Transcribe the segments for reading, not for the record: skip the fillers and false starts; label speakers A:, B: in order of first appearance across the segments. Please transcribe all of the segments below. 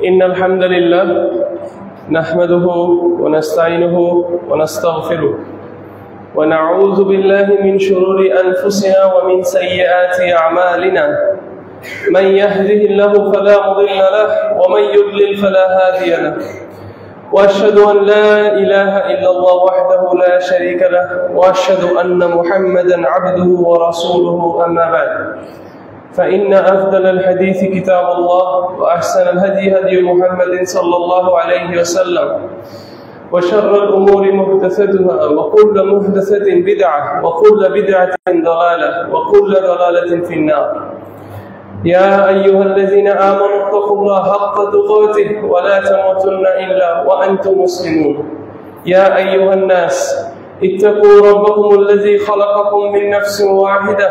A: إن الحمد لله نحمده ونستعينه ونستغفره ونعوذ بالله من شرور أنفسنا ومن سيئات أعمالنا من يهده الله فلا مضل له ومن يضلل فلا هادي له وأشهد أن لا إله إلا الله وحده لا شريك له وأشهد أن محمدا عبده ورسوله أما بعد فإن أفضل الحديث كتاب الله وأحسن الهدي هدي محمد صلى الله عليه وسلم وشر الأمور محدثاتها وكل محدثة بدعة وكل بدعة ضلالة وكل ضلالة في النار يا أيها الذين آمنوا اتقوا الله حق تقاته ولا تموتن إلا وأنتم مسلمون يا أيها الناس اتقوا ربكم الذي خلقكم من نفس واحدة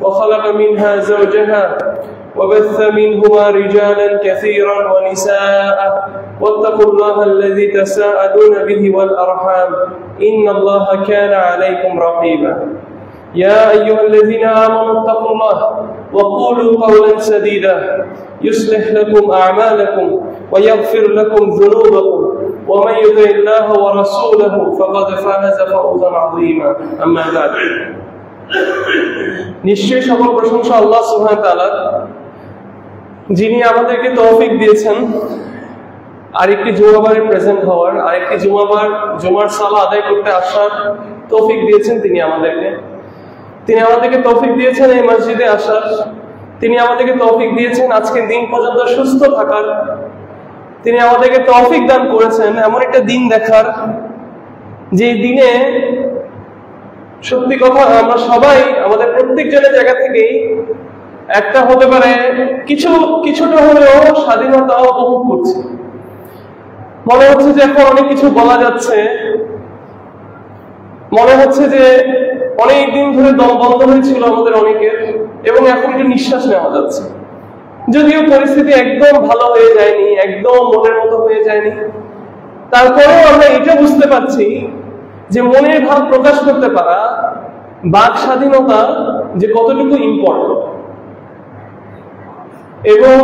A: وخلق منها زوجها وبث منهما رجالا كثيرا ونساء واتقوا الله الذي تساءلون به والأرحام إن الله كان عليكم رقيبا يا أيها الذين آمنوا اتقوا الله وقولوا قولا سديدا يصلح لكم أعمالكم ويغفر لكم ذنوبكم ومن يطع الله ورسوله فقد فاز فوزا عظيما أما بعد নিশ্চয়ই সকল প্রশংসা আল্লাহ সুবহানাহু ওয়া তাআলা, যিনি আমাদেরকে তৌফিক দিয়েছেন আরেকটি জুমাবারে প্রেজেন্ট হওয়ার, আরেকটি জুমার সালাত আদায় করতে আসার তৌফিক দিয়েছেন। তিনি আমাদেরকে তৌফিক দিয়েছেন এই মসজিদে আসার, তিনি আমাদেরকে তৌফিক দিয়েছেন আজকের দিন পর্যন্ত সুস্থ থাকার, তিনি আমাদেরকে তৌফিক দান করেছেন এমন একটা দিন দেখার যে দিনে সত্যি কথা আমরা সবাই আমাদের প্রত্যেকজনের জায়গা থেকেই একটা হতে পারে কিছুটা হলেও স্বাধীনতা উপভোগ করছি। মনে হচ্ছে যে এখন অনেক কিছু বলা যাচ্ছে, মনে হচ্ছে যে অনেক দিন ধরে দম বন্ধ হয়েছিল আমাদের অনেকের, এবং এখন একটু নিঃশ্বাস নেওয়া যাচ্ছে। যদিও পরিস্থিতি একদম ভালো হয়ে যায়নি, একদম মনের মতো হয়ে যায়নি, তারপরেও আমরা এটা বুঝতে পারছি যে মনের ভাব প্রকাশ করতে পারা, বাক স্বাধীনতা যে কতটুকু ইম্পর্টেন্ট। এবং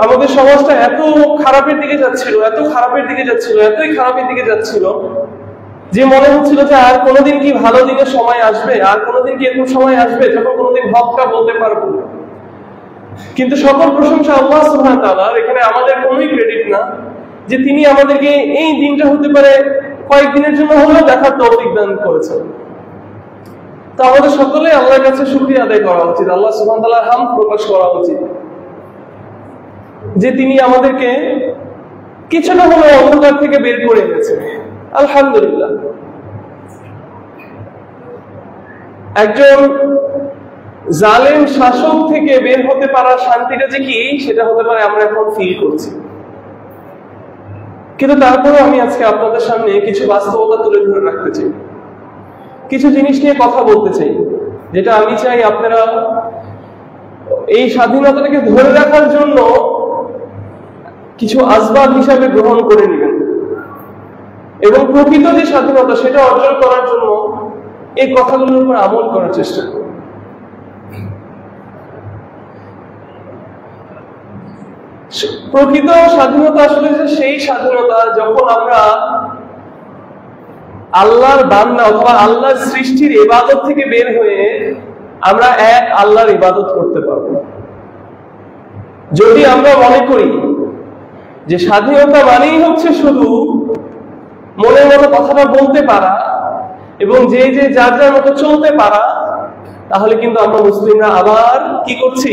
A: আমাদের সমাজটা এতই খারাপের দিকে যাচ্ছিল যে মনে হচ্ছিল যে আর কোনোদিন কি ভালো দিনের সময় আসবে, আর কোনোদিন কি এরকম সময় আসবে যখন কোনোদিন হকটা বলতে পারবো। কিন্তু সকল প্রশংসা আল্লাহ সুবহানাহু ওয়া তাআলার, এখানে আমাদের কোনোই ক্রেডিট না যে তিনি আমাদেরকে এই দিনটা হতে পারে কয়েকদিনের জন্য হলেও দেখার তৌফিক দান করেছেন। তো আমাদের সকলে আল্লাহর কাছে শুকরিয়া আদায় করা উচিত, আল্লাহ সুবহানাহু ওয়া তাআলার হামদ প্রকাশ করা উচিত যে তিনি আমাদেরকে কিছুটা হলেও অন্ধকার থেকে বের করে এনেছেন। আলহামদুলিল্লাহ। একজন জালেম শাসক থেকে বের হতে পারার শান্তিটা যে কি, সেটা হতে পারে আমরা এখন ফিল করছি। কিন্তু তারপরেও আমি আজকে আপনাদের সামনে কিছু বাস্তবতা তুলে ধরে রাখতে চাই, কিছু জিনিস নিয়ে কথা বলতে চাই, যেটা আমি চাই আপনারা এই স্বাধীনতাটাকে ধরে রাখার জন্য কিছু আসবাব হিসাবে গ্রহণ করে নেবেন, এবং প্রকৃত যে স্বাধীনতা সেটা অর্জন করার জন্য এই কথাগুলোর উপর আমল করার চেষ্টা করুন। প্রকৃত স্বাধীনতা আসলে সেই স্বাধীনতা যখন আমরা আল্লাহর বান্দা অথবা আল্লাহর সৃষ্টির ইবাদত থেকে বের হয়ে আমরা এক আল্লাহর ইবাদত করতে পারবো। যদি আমরা মনে করি যে স্বাধীনতা মানেই হচ্ছে শুধু মনের মতো কথাটা বলতে পারা এবং যে যার যার মতো চলতে পারা, তাহলে কিন্তু আমরা মুসলিমরা আবার কি করছি,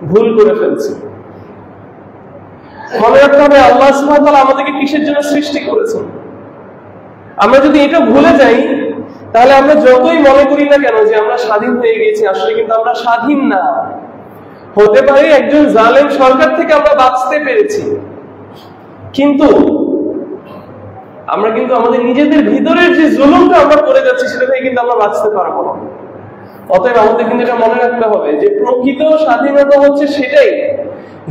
A: ভুল করে ফেলছি। মনে রাখতে হবে আল্লাহ সুবহানাহু ওয়া তাআলা আমাদেরকে কিসের জন্য সৃষ্টি করেছেন। আমরা যদি এটা ভুলে যাই, তাহলে আমরা যতই মনে করি না কেন যে আমরা স্বাধীন হয়ে গেছি, আসলে কিন্তু আমরা স্বাধীন না। হতে পারে একজন জালেম সরকার থেকে আমরা বাঁচতে পেরেছি, কিন্তু আমরা কিন্তু আমাদের নিজেদের ভিতরের যে জুলুমটা আমরা করে যাচ্ছি সেটা থেকে কিন্তু আমরা বাঁচতে পারবো না। অতএব আমাদের কিন্তু এটা মনে রাখতে হবে যে প্রকৃত স্বাধীনতা হচ্ছে সেটাই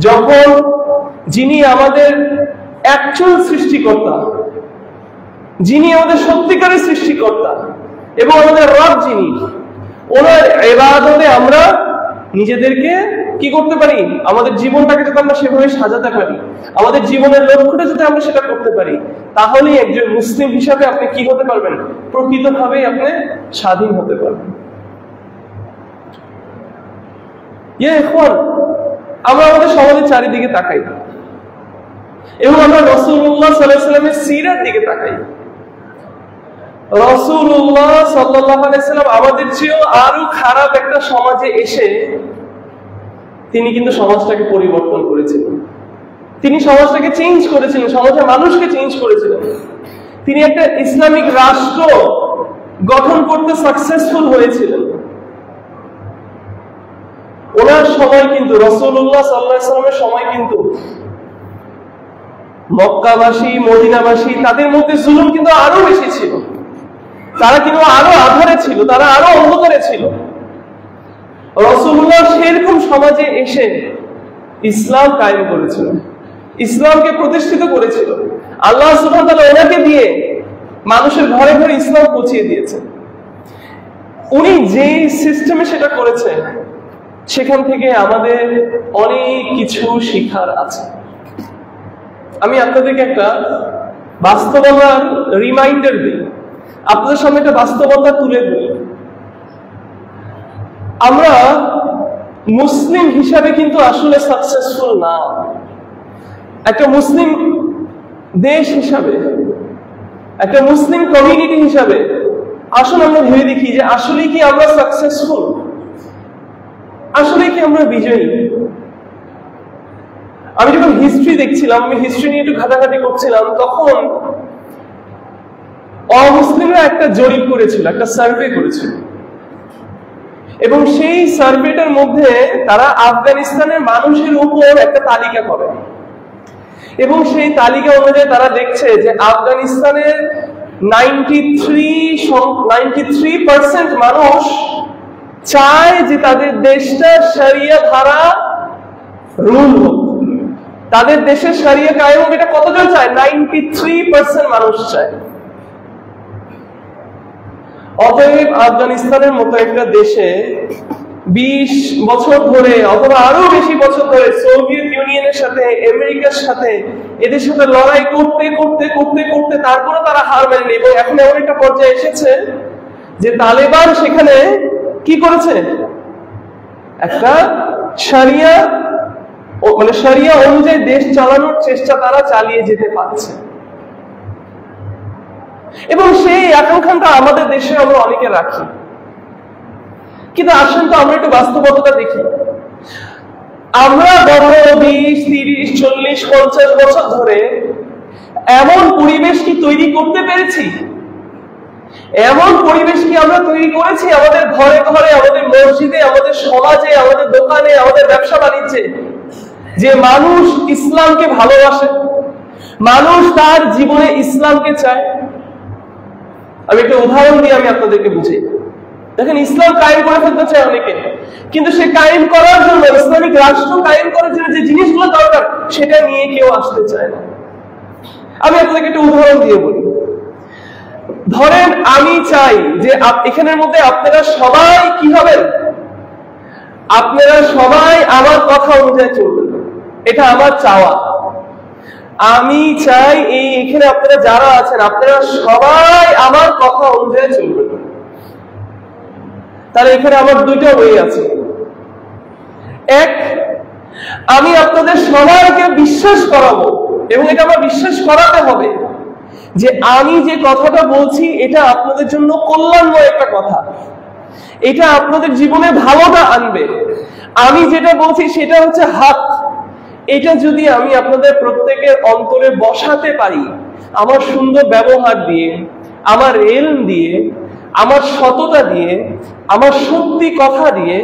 A: যখন যিনি আমাদের অ্যাকচুয়াল সৃষ্টিকর্তা, যিনি আমাদের সত্যিকারের সৃষ্টিকর্তা এবং আমাদের রব যিনি, ওনার ইবাদতে আমরা নিজেদেরকে কি করতে পারি, আমাদের জীবনটাকে যাতে আমরা সেভাবে সাজাতে পারি, আমাদের জীবনের লক্ষ্যটা যাতে আমরা সেটা করতে পারি, তাহলেই একজন মুসলিম হিসাবে আপনি কি হতে পারবেন, প্রকৃতভাবে আপনি স্বাধীন হতে পারবেন। আমরা আমাদের সমাজের চারিদিকে তাকাই এবং আমরা রাসূলুল্লাহ সাল্লাল্লাহু আলাইহি ওয়াসাল্লামের সিরাত দিকে তাকাই। রাসূলুল্লাহ সাল্লাল্লাহু আলাইহি ওয়াসাল্লাম আমাদের চেয়েও আরো খারাপ একটা সমাজে এসে তিনি কিন্তু সমাজটাকে পরিবর্তন করেছিলেন, তিনি সমাজটাকে চেঞ্জ করেছিলেন, সমাজের মানুষকে চেঞ্জ করেছিলেন। তিনি একটা ইসলামিক রাষ্ট্র গঠন করতে সাকসেসফুল হয়েছিলেন। ওনার সময় কিন্তু, রাসূলুল্লাহ সাল্লাল্লাহু আলাইহি ওয়াসাল্লামের সময় কিন্তু মক্কাবাসী, মদিনাবাসী, তাদের মধ্যে জুলুম কিন্তু আরো বেশি ছিল, তারা কিন্তু আরো আধারে ছিল, তারা আরো অন্ধকারে ছিল। রাসূলুল্লাহ সেরকম সমাজে এসে ইসলাম কায়েম করেছিলেন, ইসলামকে প্রতিষ্ঠিত করেছিল। আল্লাহ সুবহানাহু ওয়া তাআলা ওনাকে দিয়ে মানুষের ঘরে ঘরে ইসলাম পৌঁছিয়ে দিয়েছেন। উনি যে সিস্টেমে সেটা করেছেন, সেখান থেকে আমাদের অনেক কিছু শেখার আছে। আমি আপনাদেরকে একটা বাস্তবতার রিমাইন্ডার দিই, আপনাদের সামনে একটা বাস্তবতা তুলে দিই। আমরা মুসলিম হিসাবে কিন্তু আসলে সাকসেসফুল না। একটা মুসলিম দেশ হিসাবে, একটা মুসলিম কমিউনিটি হিসাবে আসলে আমরা ভেবে দেখি যে আসলে কি আমরা সাকসেসফুল, আসলে কি আমরা বিজয়ী। আমি যখন হিস্ট্রি দেখছিলাম, আমি হিস্ট্রি নিয়ে একটু ঘাটাঘাটি করছিলাম, তখন অমুসলিমরা একটা জরিপ করেছিল, একটা সার্ভে করেছিল, এবং সেই সার্ভেটার মধ্যে তারা আফগানিস্তানের মানুষের উপর একটা তালিকা করে, এবং সেই তালিকা অনুযায়ী তারা দেখছে যে আফগানিস্তানের 93% মানুষ চায় যে তাদের দেশটা শরিয়া ধারা রুল হোক, তাদের দেশে শরিয়া কায়েম হোক। এটা কতজন চায়? 93% মানুষ চায়। অতএব আফগানিস্তানের মতো একটা দেশে 20 বছর ধরে অথবা আরো বেশি বছর ধরে সোভিয়েত ইউনিয়নের সাথে, আমেরিকার সাথে, এদের সাথে লড়াই করতে করতে করতে করতে তারপরে তারা হার মেনেনি, এবং এখন এমন একটা পর্যায়ে এসেছে যে তালেবান সেখানে কি করেছে, একটা শরিয়া মানে শরিয়া অনুযায়ী দেশ চালানোর চেষ্টা তারা চালিয়ে যেতে পারছে, এবং সেই আকাঙ্ক্ষাটা আমাদের দেশে আমরা অনেকে রাখি। কিন্তু আসেন তো আমরা একটু বাস্তবতা দেখি। আমরা গত 20, 30, 40, 50 বছর ধরে এমন পরিবেশ কি তৈরি করতে পেরেছি, এমন পরিবেশ কি আমরা তৈরি করেছি আমাদের ঘরে ঘরে, আমাদের মসজিদে, আমাদের সমাজে, আমাদের দোকানে, আমাদের ব্যবসা বাণিজ্যে, যে মানুষ ইসলামকে ভালোবাসে, মানুষ তার জীবনে ইসলামকে চায়। আমি একটা উদাহরণ দিয়ে আমি আপনাদেরকে বুঝাই। দেখেন, ইসলাম কায়েম করে ফেলতে চায় অনেকে, কিন্তু সে কায়েম করার জন্য, ইসলামিক রাষ্ট্র কায়েম করার জন্য যে জিনিসগুলো দরকার সেটা নিয়ে কেউ আসতে চায় না। আমি আপনাদেরকে একটা উদাহরণ দিয়ে বলি। ধরেন আমি চাই যে এখানের মধ্যে আপনারা সবাই কি হবেন, আপনারা সবাই আমার কথা অনুযায়ী চলবেন, এটা আমার চাওয়া। আমি চাই এখানে আপনারা যারা আছেন আপনারা সবাই আমার কথা অনুযায়ী চলবেন। তাহলে এখানে আমার দুইটা ওয়ে আছে। এক, আমি আপনাদের সবাইকে বিশ্বাস করাবো, এবং এটা আমার বিশ্বাস করাতে হবে যে আমি যে কথাটা বলছি এটা আপনাদের জন্য কল্যাণময় একটা কথা, এটা আপনাদের জীবনে ভালোটা আনবে। আমি যেটা বলছি সেটা হচ্ছে হক। এটা যদি আমি আপনাদের প্রত্যেকের অন্তরে বসাতে পারি, আমার সুন্দর ব্যবহার দিয়ে, আমার ইলম দিয়ে, আমার সততা দিয়ে, আমার সত্যি কথা দিয়ে,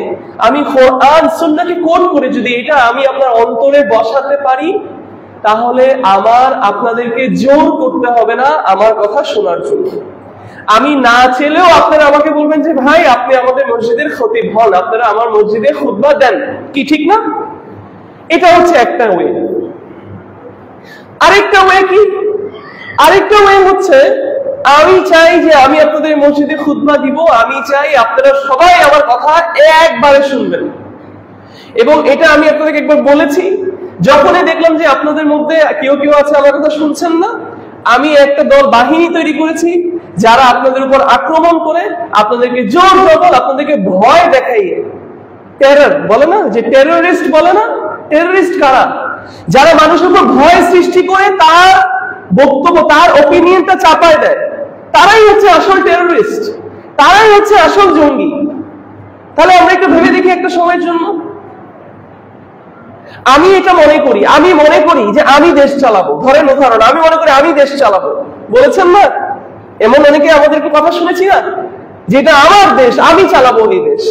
A: আমি কোরআন সুন্নাহকে কোট করে যদি এটা আমি আপনার অন্তরে বসাতে পারি, তাহলে আমার আপনাদেরকে জোর করতে হবে না আমার কথা শোনার জন্য। আমি না চাইলেও আপনারা আমাকে বলবেন যে ভাই আপনি আমাদের মসজিদের খতিব হন, আপনারা আমার মসজিদে খুতবা দেন, কি ঠিক না? এটা হচ্ছে একটা ওয়ে। আরেকটা ওয়ে কি? আরেকটা ওয়ে হচ্ছে আমি চাই যে আমি আপনাদের মসজিদে খুতবা দিব, আমি চাই আপনারা সবাই আমার কথা একবারে শুনবেন, এবং এটা আমি আপনাদেরকে একবার বলেছি, যখনই দেখলাম যে আপনাদের মধ্যে কেউ কেউ আছে আমার কথা শুনছেন না, আমি একটা দল বাহিনী তৈরি করেছি যারা আপনাদের উপর আক্রমণ করে আপনাদেরকে জোর জবর আপনাদেরকে ভয় দেখাইয়ে, টেরর বলে না, যে টেররিস্ট বলে না, টেররিস্ট কারা? যারা মানুষের উপর ভয় সৃষ্টি করে তার বক্তব্য, তার ওপিনিয়নটা চাপায় দেয়, তারাই হচ্ছে আসল টেররিস্ট, তারাই হচ্ছে আসল জঙ্গি। তাহলে আমরা একটু ভেবে দেখি একটা সময়ের জন্য। আমি এটা মনে করি যে আমি দেশ চালাবো, ধরেন উদাহরণ, আমি মনে করি আমি দেশ চালাবো, বলেছেন না এমন অনেকে আমাদেরকে কথা শুনেছি না, যেটা আমার দেশ, আমি চালাবো এই দেশ।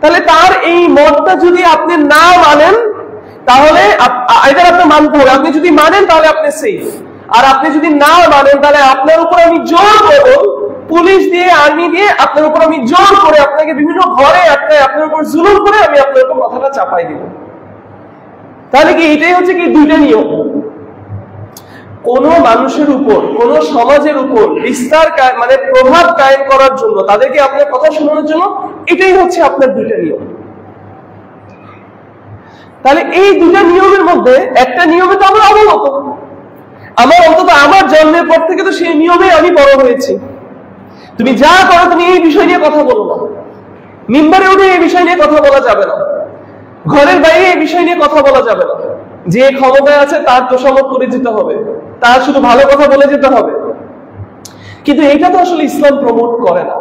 A: তাহলে তার এই মতটা যদি আপনি না মানেন, তাহলে এটা আপনি মানতে হবে। আপনি যদি মানেন তাহলে আপনি সেফ, আর আপনি যদি না মানেন তাহলে আপনার উপর আমি জোর করবো, পুলিশ দিয়ে, আর্মি দিয়ে আপনার উপর আমি জোর করে আপনাকে বিভিন্ন ঘরে আটকায় আপনার উপর জুলুম করে আমি আপনার উপর কথাটা চাপাই দিব। তাহলে কি এটাই হচ্ছে কি দুইটা নিয়ম? কোন মানুষের উপর, কোন সমাজের উপর বিস্তার মানে প্রভাব কায়েম করার জন্য, তাদেরকে আপনার কথা শোনানোর জন্য, এটাই হচ্ছে আপনার দুইটা নিয়ম। তাহলে এই দুইটা নিয়মের মধ্যে একটা নিয়মে তো আমরা অবগত, অন্তত আমার জন্মের পর থেকে তো সেই নিয়মে আমি বড় হয়েছি। তুমি যা করো তুমি এই বিষয় নিয়ে কথা বলো না, মিম্বারে উঠে এই বিষয় নিয়ে কথা বলা যাবে না, ঘরের বাইরে এই বিষয় নিয়ে কথা বলা যাবে না, যে ক্ষমতায় আছে তার তোষামত করে যেতে হবে, তার শুধু ভালো কথা বলে যেতে হবে। কিন্তু এটা তো আসলে ইসলাম প্রমোট করে না।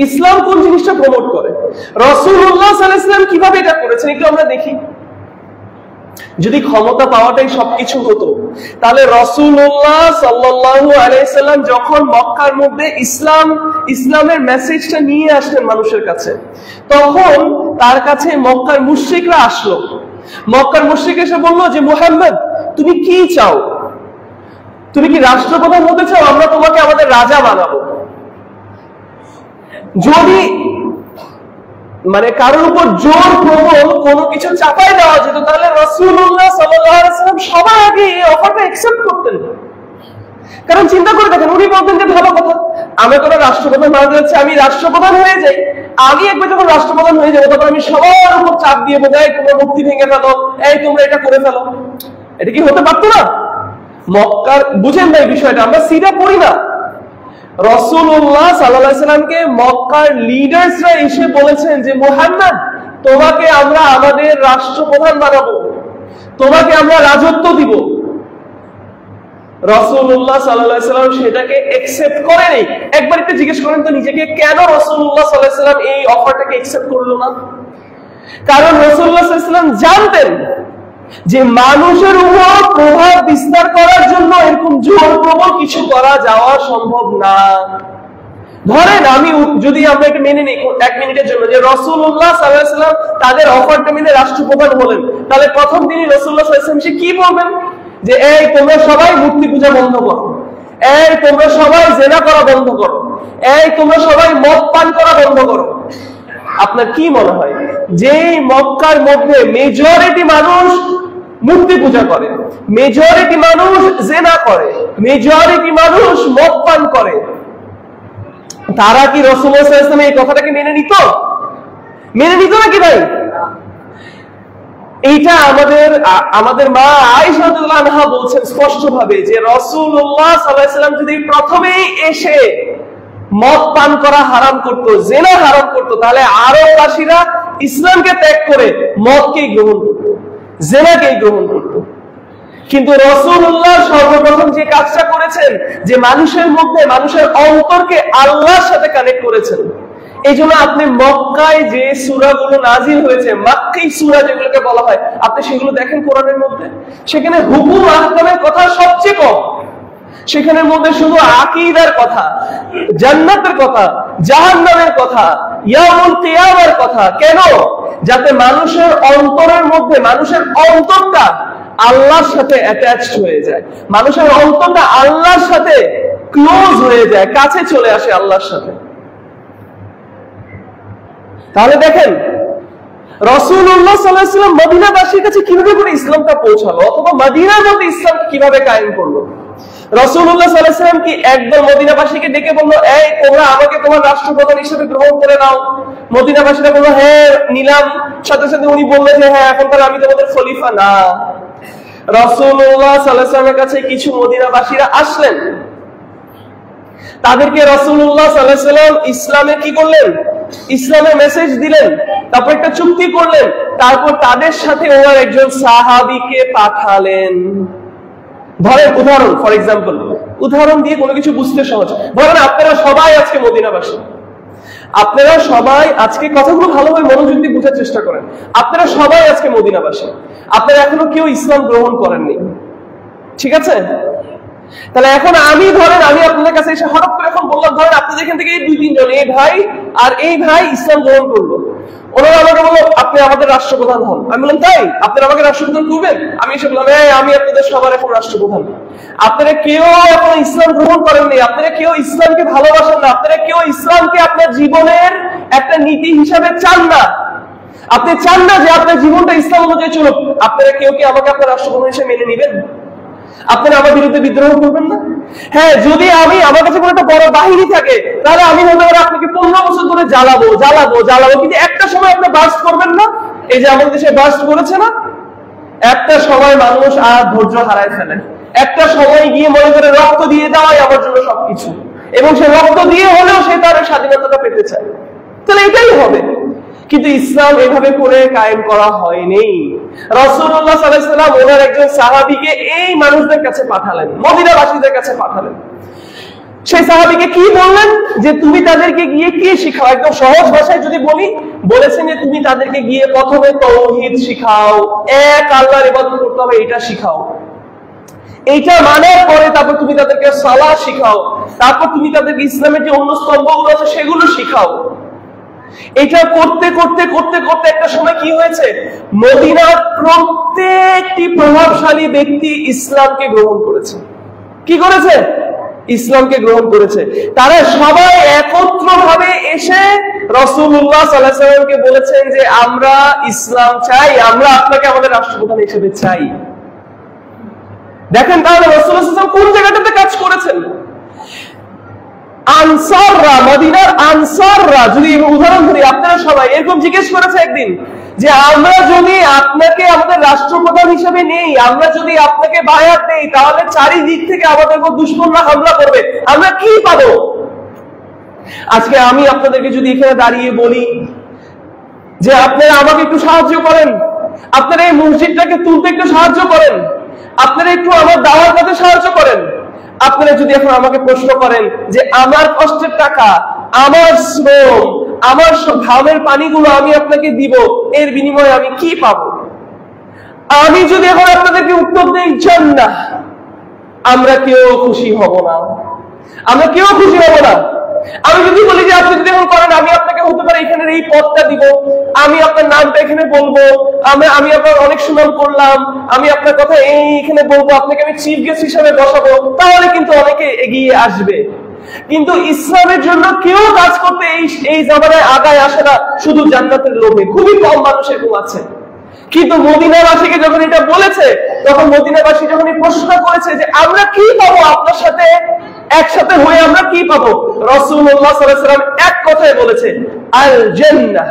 A: ইসলাম কোন জিনিসটা প্রমোট করে? রাসূলুল্লাহ সাল্লাল্লাহু আলাইহি ওয়াসাল্লাম কিভাবে এটা করেছেন একটু আমরা দেখি। যদি ক্ষমতা পাওয়াটাই সবকিছু হতো, তাহলে রাসূলুল্লাহ সাল্লাল্লাহু আলাইহি ওয়াসাল্লাম যখন মক্কার মধ্যে ইসলামের মেসেজটা নিয়ে আসলেন মানুষের কাছে, তখন তার কাছে মক্কার মুশরিকরা আসলো। মক্কার মুশরিক এসে বললো যে মুহাম্মদ তুমি কি চাও? তুমি কি রাষ্ট্রপ্রধান হতে চাও? আমরা তোমাকে আমাদের রাজা বানাবো। যদি মানে কারোর উপর জোর প্রবল কোনো কিছু চাপাই দেওয়া যেত, তাহলে রাসূলুল্লাহ সাল্লাল্লাহু আলাইহি ওয়াসাল্লাম সবার আগে এই অফারটা অ্যাকসেপ্ট করতেন। কারণ চিন্তা করে দেখেন, উনি বলতেন যে ভালো কথা, আমি কোনো রাষ্ট্রপ্রধান বানাতে যাচ্ছি, আমি রাষ্ট্রপ্রধান হয়ে যাই, আমি একবার যখন রাষ্ট্রপ্রধান হয়ে যাবো তখন আমি সবার উপর চাপ দিয়ে বলবো এই তোমরা মূর্তি ভেঙে ফেলো, এই তোমরা এটা করে ফেলো। এটা কি হতে পারতো না? মক্কার বুঝেন না এই বিষয়টা, আমরা সিরা পড়ি না। রাসূলুল্লাহ সাল্লাল্লাহু আলাইহি ওয়াসাল্লামকে মক্কার লিডার্সরা এসে বলেছেন যে মুহাম্মদ তোমাকে আমরা আমাদের রাষ্ট্রপ্রধান বানাবো, তোমাকে আমরা রাজত্ব দিব। রাসূলুল্লাহ সাল্লাল্লাহু আলাইহি ওয়াসাল্লাম সেটাকে অ্যাকসেপ্ট করেনি। একবার একটু জিজ্ঞেস করেন তো নিজেকে, কেন রাসূলুল্লাহ সাল্লাল্লাহু আলাইহি ওয়াসাল্লাম এই অফারটাকে অ্যাকসেপ্ট করলো না? কারণ রাসূলুল্লাহ সাল্লাল্লাহু আলাইহি ওয়াসাল্লাম জানতেন যে মানুষের উপর প্রভাব বিস্তার করার জন্য এরকম জোর প্রবল কিছু করা যাওয়া সম্ভব না। ধরেন আমি যদি আমরা এটা মেনে নিই এক মিনিটের জন্য যে রাসূলুল্লাহ সাল্লাল্লাহু আলাইহি ওয়াসাল্লাম তাদের অফারটা মেনে রাষ্ট্রপ্রধান হলেন, তাহলে প্রথম দিনই রাসূলুল্লাহ সাল্লাল্লাহু আলাইহি ওয়াসাল্লাম সে কি বলবেন? যে এই তোমরা সবাই মূর্তি পূজা বন্ধ করো, এই তোমরা সবাই জিনা করা বন্ধ করো, এই তোমরা সবাই মদ পান করা বন্ধ করো। আপনার কি মনে হয় যে মক্কার মধ্যে মেজরিটি মানুষ মূর্তি পূজা করে, মেজরিটি মানুষ জিনা করে, মেজরিটি মানুষ মদ পান করে, তারা কি রাসূলুল্লাহ সাল্লাল্লাহু আলাইহি ওয়াসাল্লাম এই কথাটাকে মেনে নিত? মেনে নিত নাকি ভাই? এইটা আমাদের মা আয়েশা রাদিয়াল্লাহু আনহা বলছেন স্পষ্টভাবে যে রাসূলুল্লাহ সাল্লাল্লাহু আলাইহি ওয়াসাল্লাম যদি প্রথমেই এসে মদ পান করা হারাম করত, জিনা হারাম করত, তাহলে আরববাসীরা ইসলামকে ত্যাগ করে মদকে গ্রহণ করত, জিনাকে গ্রহণ করত। কিন্তু রাসূলুল্লাহ সর্বপ্রথম যে কাজটা করেছেন, যে মানুষের মধ্যে মানুষের অন্তরকে আল্লাহর সাথে কানেক্ট করেছেন। এই জন্য আপনি মক্কায় যে সূরাগুলো নাজিল হয়েছে, মাক্কি সূরা যেগুলোকে বলা হয়, আপনি সেগুলো দেখেন কোরআনের মধ্যে, সেখানে হুকুম আহকামের কথা সবচেয়ে কম। সেখানের মধ্যে শুধু আকীদার কথা, জান্নাতের কথা, জাহান্নামের কথা, ইয়াউমুল কিয়ামার কথা। কেন? যাতে মানুষের অন্তরের মধ্যে মানুষের অন্তরটা আল্লাহর সাথে অ্যাটাচড হয়ে যায়, মানুষের অন্তরটা আল্লাহর সাথে ক্লোজ হয়ে যায়, কাছে চলে আসে আল্লাহর সাথে। তাহলে দেখেন রাসূলুল্লাহ সাল্লাল্লাহু আলাইহি ওয়াসাল্লাম মদিনাবাসীর কাছে কিভাবে করে ইসলামটা পৌঁছালো, অথবা মদিনার মধ্যে ইসলাম কিভাবে কায়েম করলো। রাসূলুল্লাহ সাল্লাল্লাহু আলাইহি ওয়াসাল্লাম কি একদল মদিনাবাসীকে ডেকে বলল, এই তোমরা আমাকে তোমার রাষ্ট্রপ্রধান হিসেবে গ্রহণ করে নাও? মদিনাবাসীরা বলল, হ্যাঁ নিলাম। সাথে সাথে উনি বললেন যে হ্যাঁ এখনকার আমি তোমাদের খলিফা। না, রাসূলুল্লাহ সাল্লাল্লাহু আলাইহি ওয়াসাল্লামের কাছে কিছু মদিনাবাসীরা আসলেন, তাদেরকে রাসূলুল্লাহ সাল্লাল্লাহু আলাইহি ওয়াসাল্লাম ইসলামে কি করলেন, ইসলামের মেসেজ দিলেন, তারপর একটা চুক্তি করলেন, তারপর তাদের সাথে ওনার একজন সাহাবীকে পাঠালেন। ধরেন উদাহরণ, ফর এক্সাম্পল উদাহরণ দিয়ে কোনো কিছু বুঝতে সহজ। ধরেন আপনারা সবাই আজকে মদিনাবাসী, আপনারা সবাই আজকে কথাগুলো ভালোভাবে মনোযোগ দিয়ে বোঝার চেষ্টা করেন। আপনারা সবাই আজকে মদিনাবাসী, আপনারা এখনো কেউ ইসলাম গ্রহণ করেননি, ঠিক আছে? তাহলে এখন আমি ধরেন আমি আপনাদের কাছে এসে হঠাৎ করে এখন বললাম, ধরেন আপনাদের এখান থেকে 2-3 জন, এই ভাই আর এই ভাই ইসলাম গ্রহণ করলো। ওনারা আমাকে বললো আপনি আমাদের রাষ্ট্রপ্রধান হন। আমি বললাম তাই, আপনারা আমাকে রাষ্ট্রপ্রধান করবেন? আমি এসে বললাম হ্যাঁ আমি আপনাদের সবার এখন রাষ্ট্রপ্রধান। আপনারা কেউ এখন ইসলাম গ্রহণ করেননি, আপনারা কেউ ইসলামকে ভালোবাসেন না, আপনারা কেউ ইসলামকে আপনার জীবনের একটা নীতি হিসাবে চান না, আপনি চান না যে আপনার জীবনটা ইসলাম অনুযায়ী চলুক। আপনারা কেউ কি আমাকে আপনার রাষ্ট্রপ্রধান হিসেবে মেনে নেবেন? আপনারা আমার বিরুদ্ধে বিদ্রোহ করবেন না? হ্যাঁ, যদি আমার কাছে কোনো একটা বড় বাহিনী থাকে, তাহলে আমি হতে পারে আপনাকে 15 বছর ধরে জ্বালাবো, কিন্তু একটা সময় আপনি বাস্ট করবেন না। এই যে আমাদের দেশে বাস্ট করেছে না, একটা সময় মানুষ আর ধৈর্য হারায় ফেলে, একটা সময় গিয়ে মনে করে রক্ত দিয়ে দেওয়াই আমার জন্য সবকিছু, এবং সে রক্ত দিয়ে হলেও সে তার স্বাধীনতাটা পেতে চায়। তাহলে এটাই হবে। কিন্তু ইসলাম এভাবে করে কায়েম করা হয়নি। রাসূলুল্লাহ সাল্লাল্লাহু আলাইহি ওয়াসাল্লাম ওনার একজন সাহাবীকে এই মানুষদের কাছে পাঠালেন, মদিনাবাসীদের কাছে পাঠালেন। সেই সাহাবীকে কি বললেন যে তুমি তাদেরকে গিয়ে কি শিখাও? একদম সহজ ভাষায় যদি বলি, বলেছেন যে তুমি তাদেরকে গিয়ে প্রথমে তাওহীদ শিখাও, এক আল্লাহর ইবাদত করতে হবে এটা শিখাও। এইটা মানার পরে তারপর তুমি তাদেরকে সালাত শিখাও, তারপর তুমি তাদেরকে ইসলামের যে অন্য স্তম্ভগুলো আছে সেগুলো শিখাও। এটা করতে করতে করতে করতে একটা সময় কি হয়েছে, মদিনার প্রত্যেকটি প্রভাবশালী ব্যক্তি ইসলামকে গ্রহণ করেছে। কি করেছে? ইসলামকে গ্রহণ করেছে। তারা সবাই একত্রভাবে এসে রাসূলুল্লাহ সাল্লাল্লাহু আলাইহি ওয়াসাল্লামকে বলেছেন যে আমরা ইসলাম চাই, আমরা আপনাকে আমাদের রাষ্ট্রপ্রধান হিসেবে চাই। দেখেন তাহলে রাসূলুল্লাহ সাল্লাল্লাহু আলাইহি ওয়াসাল্লাম কোন জায়গাটাতে কাজ করেছেন। আনসাররা, মদিনার আনসাররা, যদি উদাহরণ ধরি, আপনারা সবাই এরকম জিজ্ঞেস করেছে একদিন যে আমরা যদি আপনাকে আমাদের রাষ্ট্রপ্রধান হিসেবে নেই, আমরা যদি আপনাকে বায়াত দেই, তাহলে চারিদিক থেকে আমাদের উপর দুশমনরা হামলা করবে, আমরা কি পাবো? আজকে আমি আপনাদেরকে যদি এখানে দাঁড়িয়ে বলি যে আপনারা আমাকে একটু সাহায্য করেন, আপনারা এই মসজিদটাকে তুলতে একটু সাহায্য করেন, আপনারা একটু আমার দাওয়ার কাজে সাহায্য করেন, আপনারা যদি এখন আমাকে প্রশ্ন করেন যে আমার কষ্টের টাকা, আমার শ্রম, আমার ঘামের পানিগুলো আমি আপনাকে দিব, এর বিনিময়ে আমি কি পাবো? আমি যদি এখন আপনাদেরকে উত্তর দেই জান্নাহ, আমরা কেউ খুশি হব না, আমরা কেউ খুশি হব না। আমি যদি বলি যে আপনি যদি এখন করেন, আমি আপনাকে হতে পারে এখানের এই পদটা দিব, আমি আপনার নামটা এখানে বলবো, আমি আপনার অনেক সুনাম করলাম, আমি আপনার কথা এইখানে বলবো, আপনাকে আমি চিফ গেস্ট হিসেবে বসাবো, তাহলে কিন্তু অনেকে এগিয়ে আসবে। কিন্তু ইসলামের জন্য কেউ কাজ করতে এই জামানায় আগায় আসে না, শুধু জান্নাতের লোভে। খুবই কম মানুষ এরকম আছে। কিন্তু মদিনাবাসীকে যখন এটা বলেছে, তখন মদিনাবাসী যখন প্রশ্ন করেছে যে আমরা কি পাবো আপনার সাথে একসাথে হয়ে, আমরা কি পাবো, রাসূলুল্লাহ সাল্লাল্লাহু আলাইহি ওয়াসাল্লাম এক কথায় বলেছে আল জান্নাহ।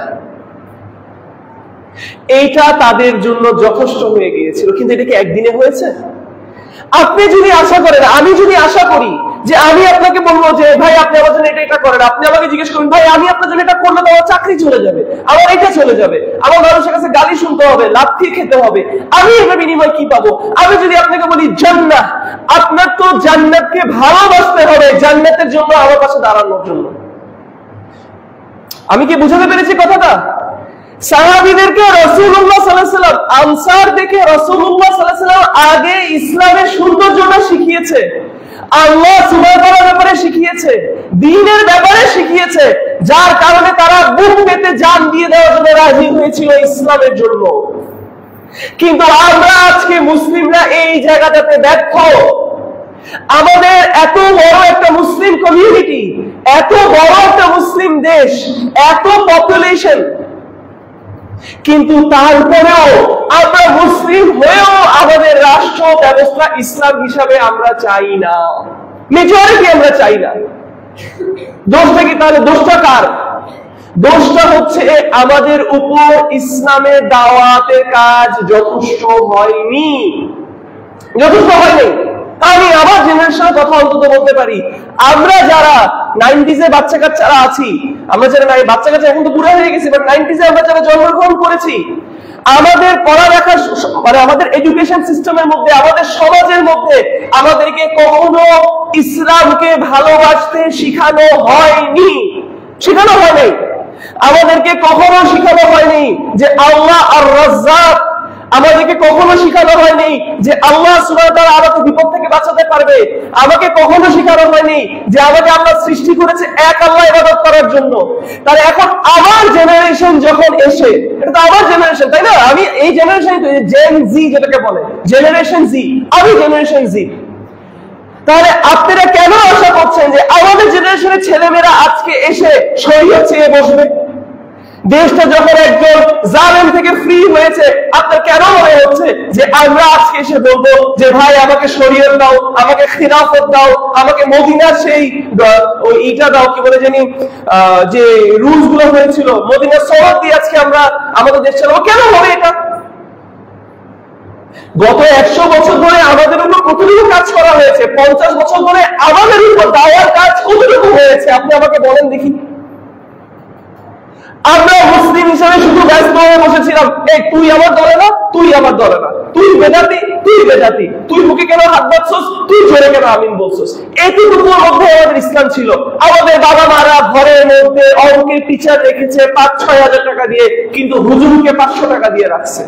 A: এইটা তাদের জন্য যথেষ্ট হয়ে গিয়েছিল। কিন্তু এটা কি একদিনে হয়েছে? আপনি যদি আশা করেন, আমি যদি আশা করি যে আমি আপনাকে বলবো যে ভাই আপনি আমার জন্য এটা করেন, আপনি আমাকে জিজ্ঞেস করবেন ভাই আমি আপনার জন্য এটা করলে তো আমার চাকরি চলে যাবে, আমার এটা চলে যাবে, আমার মানুষের কাছে গালি শুনতে হবে, লাথি খেতে হবে, আমি এর বিনিময়ে কি পাবো? আমি যদি আপনাকে বলি জান্নাহ, আপনার তো জান্নাতকে ভালোবাসতে হবে জান্নাতের জন্য আমার পাশে দাঁড়ানোর জন্য। আমি কি বুঝাতে পেরেছি কথাটা? সাহাবীদেরকে রাসূলুল্লাহ সাল্লাল্লাহু আলাইহি ওয়াসাল্লাম, আনসার দেখে রাসূলুল্লাহ সাল্লাল্লাহু আলাইহি ওয়াসাল্লাম আগে ইসলামের সৌন্দর্যটা শিখিয়েছে, আল্লাহ সুবহানাহু ওয়া তাআলার ব্যাপারে শিখিয়েছে, দ্বীনের ব্যাপারে শিখিয়েছে, যার কারণে তারা বুক পেতে জান দিয়ে দেওয়ার জন্য রাজি হয়েছিল ইসলামের জন্য। কিন্তু আমরা আজকে মুসলিমরা এই জায়গাটাতে ব্যর্থ। আমাদের এত বড় একটা মুসলিম কমিউনিটি, এত বড় একটা মুসলিম দেশ, এত পপুলেশন, কিন্তু তারপরেও আমরা মুসলিম হয়েও আমাদের রাষ্ট্র ব্যবস্থা ইসলাম হিসাবে আমরা চাই না, মেজরিটি আমরা চাই না। দোষটা কি তাহলে? দোষটা কার? দোষটা হচ্ছে আমাদের উপর ইসলামের দাওয়াতের কাজ যথেষ্ট হয়নি, যথেষ্ট হয়নি। আমি আমার জেনারেশনের কথা অন্তত বলতে পারি, আমরা যারা 90s এ বাচ্চা কাচ্চারা আছি, আমরা যারা বাচ্চা কাচ্চা এখন তো বুড়া হয়ে গেছি, বাট 90s এ আমরা যারা জন্মগ্রহণ করেছি, আমাদের পড়ালেখা মানে আমাদের এডুকেশন সিস্টেমের মধ্যে, আমাদের সমাজের মধ্যে আমাদেরকে কখনো ইসলামকে ভালোবাসতে শিখানো হয়নি, শিখানো হয়নি। আমাদেরকে কখনো শিখানো হয়নি যে আল্লাহ আর রাজ্জাক, আমাদেরকে কখনো শিখানো হয়নি যে আল্লাহ সুবহানাহু ওয়া তাআলা আমাকে বিপদ থেকে বাঁচাতে পারবে, আমাকে কখনো শিখানো হয়নি যে আমাকে আল্লাহ সৃষ্টি করেছে এক আল্লাহ ইবাদত করার জন্য। তাহলে এখন আমার জেনারেশন যখন এসে, এটা তো আমার জেনারেশন, তাই না? আমি এই জেনারেশন, জেন জি যেটাকে বলে, জেনারেশন জি, আমি জেনারেশন জি। তাহলে আপনারা কেন আশা করছেন যে আমাদের জেনারেশনের ছেলেমেয়েরা আজকে এসে শরীয়ত চেয়ে বসবে? দেশটা যখন একজন জালেম থেকে ফ্রি হয়েছে, আপনার কেন মনে হচ্ছে যে আমরা আজকে এসে বলবো যে ভাই আমাকে শরীয়ত দাও, আমাকে খিলাফত দাও, আমাকে মদিনার সেই ইটা দাও, কি বলে জানি যে রুলস গুলো হয়েছিল, মদিনার সনদ দিয়ে আজকে আমরা আমাদের দেশ চালাবো? কেন হবে এটা? গত 100 বছর ধরে আমাদের উপর কতটুকু কাজ করা হয়েছে? 50 বছর ধরে আমাদের উপর দাওয়ার কাজ কতটুকু হয়েছে? আপনি আমাকে বলেন দেখি। আমরা মুসলিম হিসেবে শুধু ব্যস্ত হয়ে বসেছিলাম, এই তুই আমার দলে না, তুই আমার দলে না, তুই বেদাতি, তুই বেদাতি, তুই মুখে কেন হাত বাঁধছস, তুই জোরে কেন আমিন বলছস। এইটুকুর মধ্যে আমাদের ইসলাম ছিল। আমাদের বাবা মারা ঘরের মধ্যে অঙ্কের টিচার রেখেছে 5-6 হাজার টাকা দিয়ে, কিন্তু হুজুরকে 500 টাকা দিয়ে রাখছে।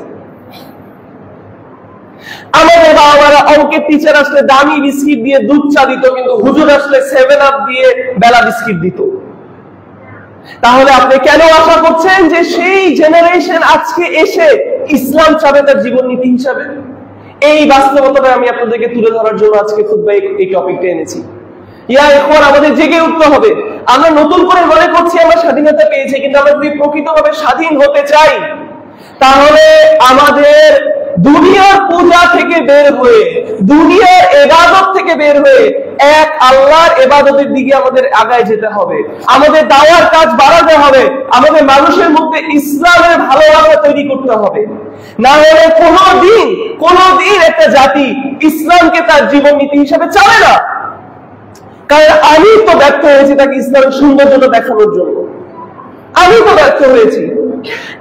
A: আমাদের বাবা মারা অঙ্কের টিচার আসলে দামি বিস্কিট দিয়ে দুধ চা দিত, কিন্তু হুজুর আসলে 7 আপ দিয়ে বেলা বিস্কিট দিত। তাহলে আপনি কেন আশা করছেন যে সেই জেনারেশন আজকে এসে ইসলাম চাবে তার জীবন নীতি হিসাবে? এই বাস্তবতাটা আমি আপনাদেরকে তুলে ধরার জন্য আজকে খুতবায় এই টপিকটা এনেছি। এখন আমাদের জেগে উঠতে হবে। আমরা নতুন করে মনে করছি আমরা স্বাধীনতা পেয়েছি, কিন্তু আমরা যদি প্রকৃতভাবে স্বাধীন হতে চাই, তাহলে আমাদের দুনিয়ার পূজা থেকে বের হয়ে, দুনিয়ার ইবাদত থেকে বের হয়ে এক আল্লাহর ইবাদতের দিকে আমাদের আগায় যেতে হবে। আমাদের দাওয়ার কাজ বাড়াতে হবে, আমাদের মানুষের মধ্যে ইসলামের ভালোবাসা তৈরি করতে হবে। না হলে কোনদিন একটা জাতি ইসলামকে তার জীবন নীতি হিসেবে চালে না। কারণ আমি তো ব্যর্থ হয়েছি তাকে ইসলামের সৌন্দর্যটা দেখানোর জন্য, আমি তো ব্যর্থ হয়েছি।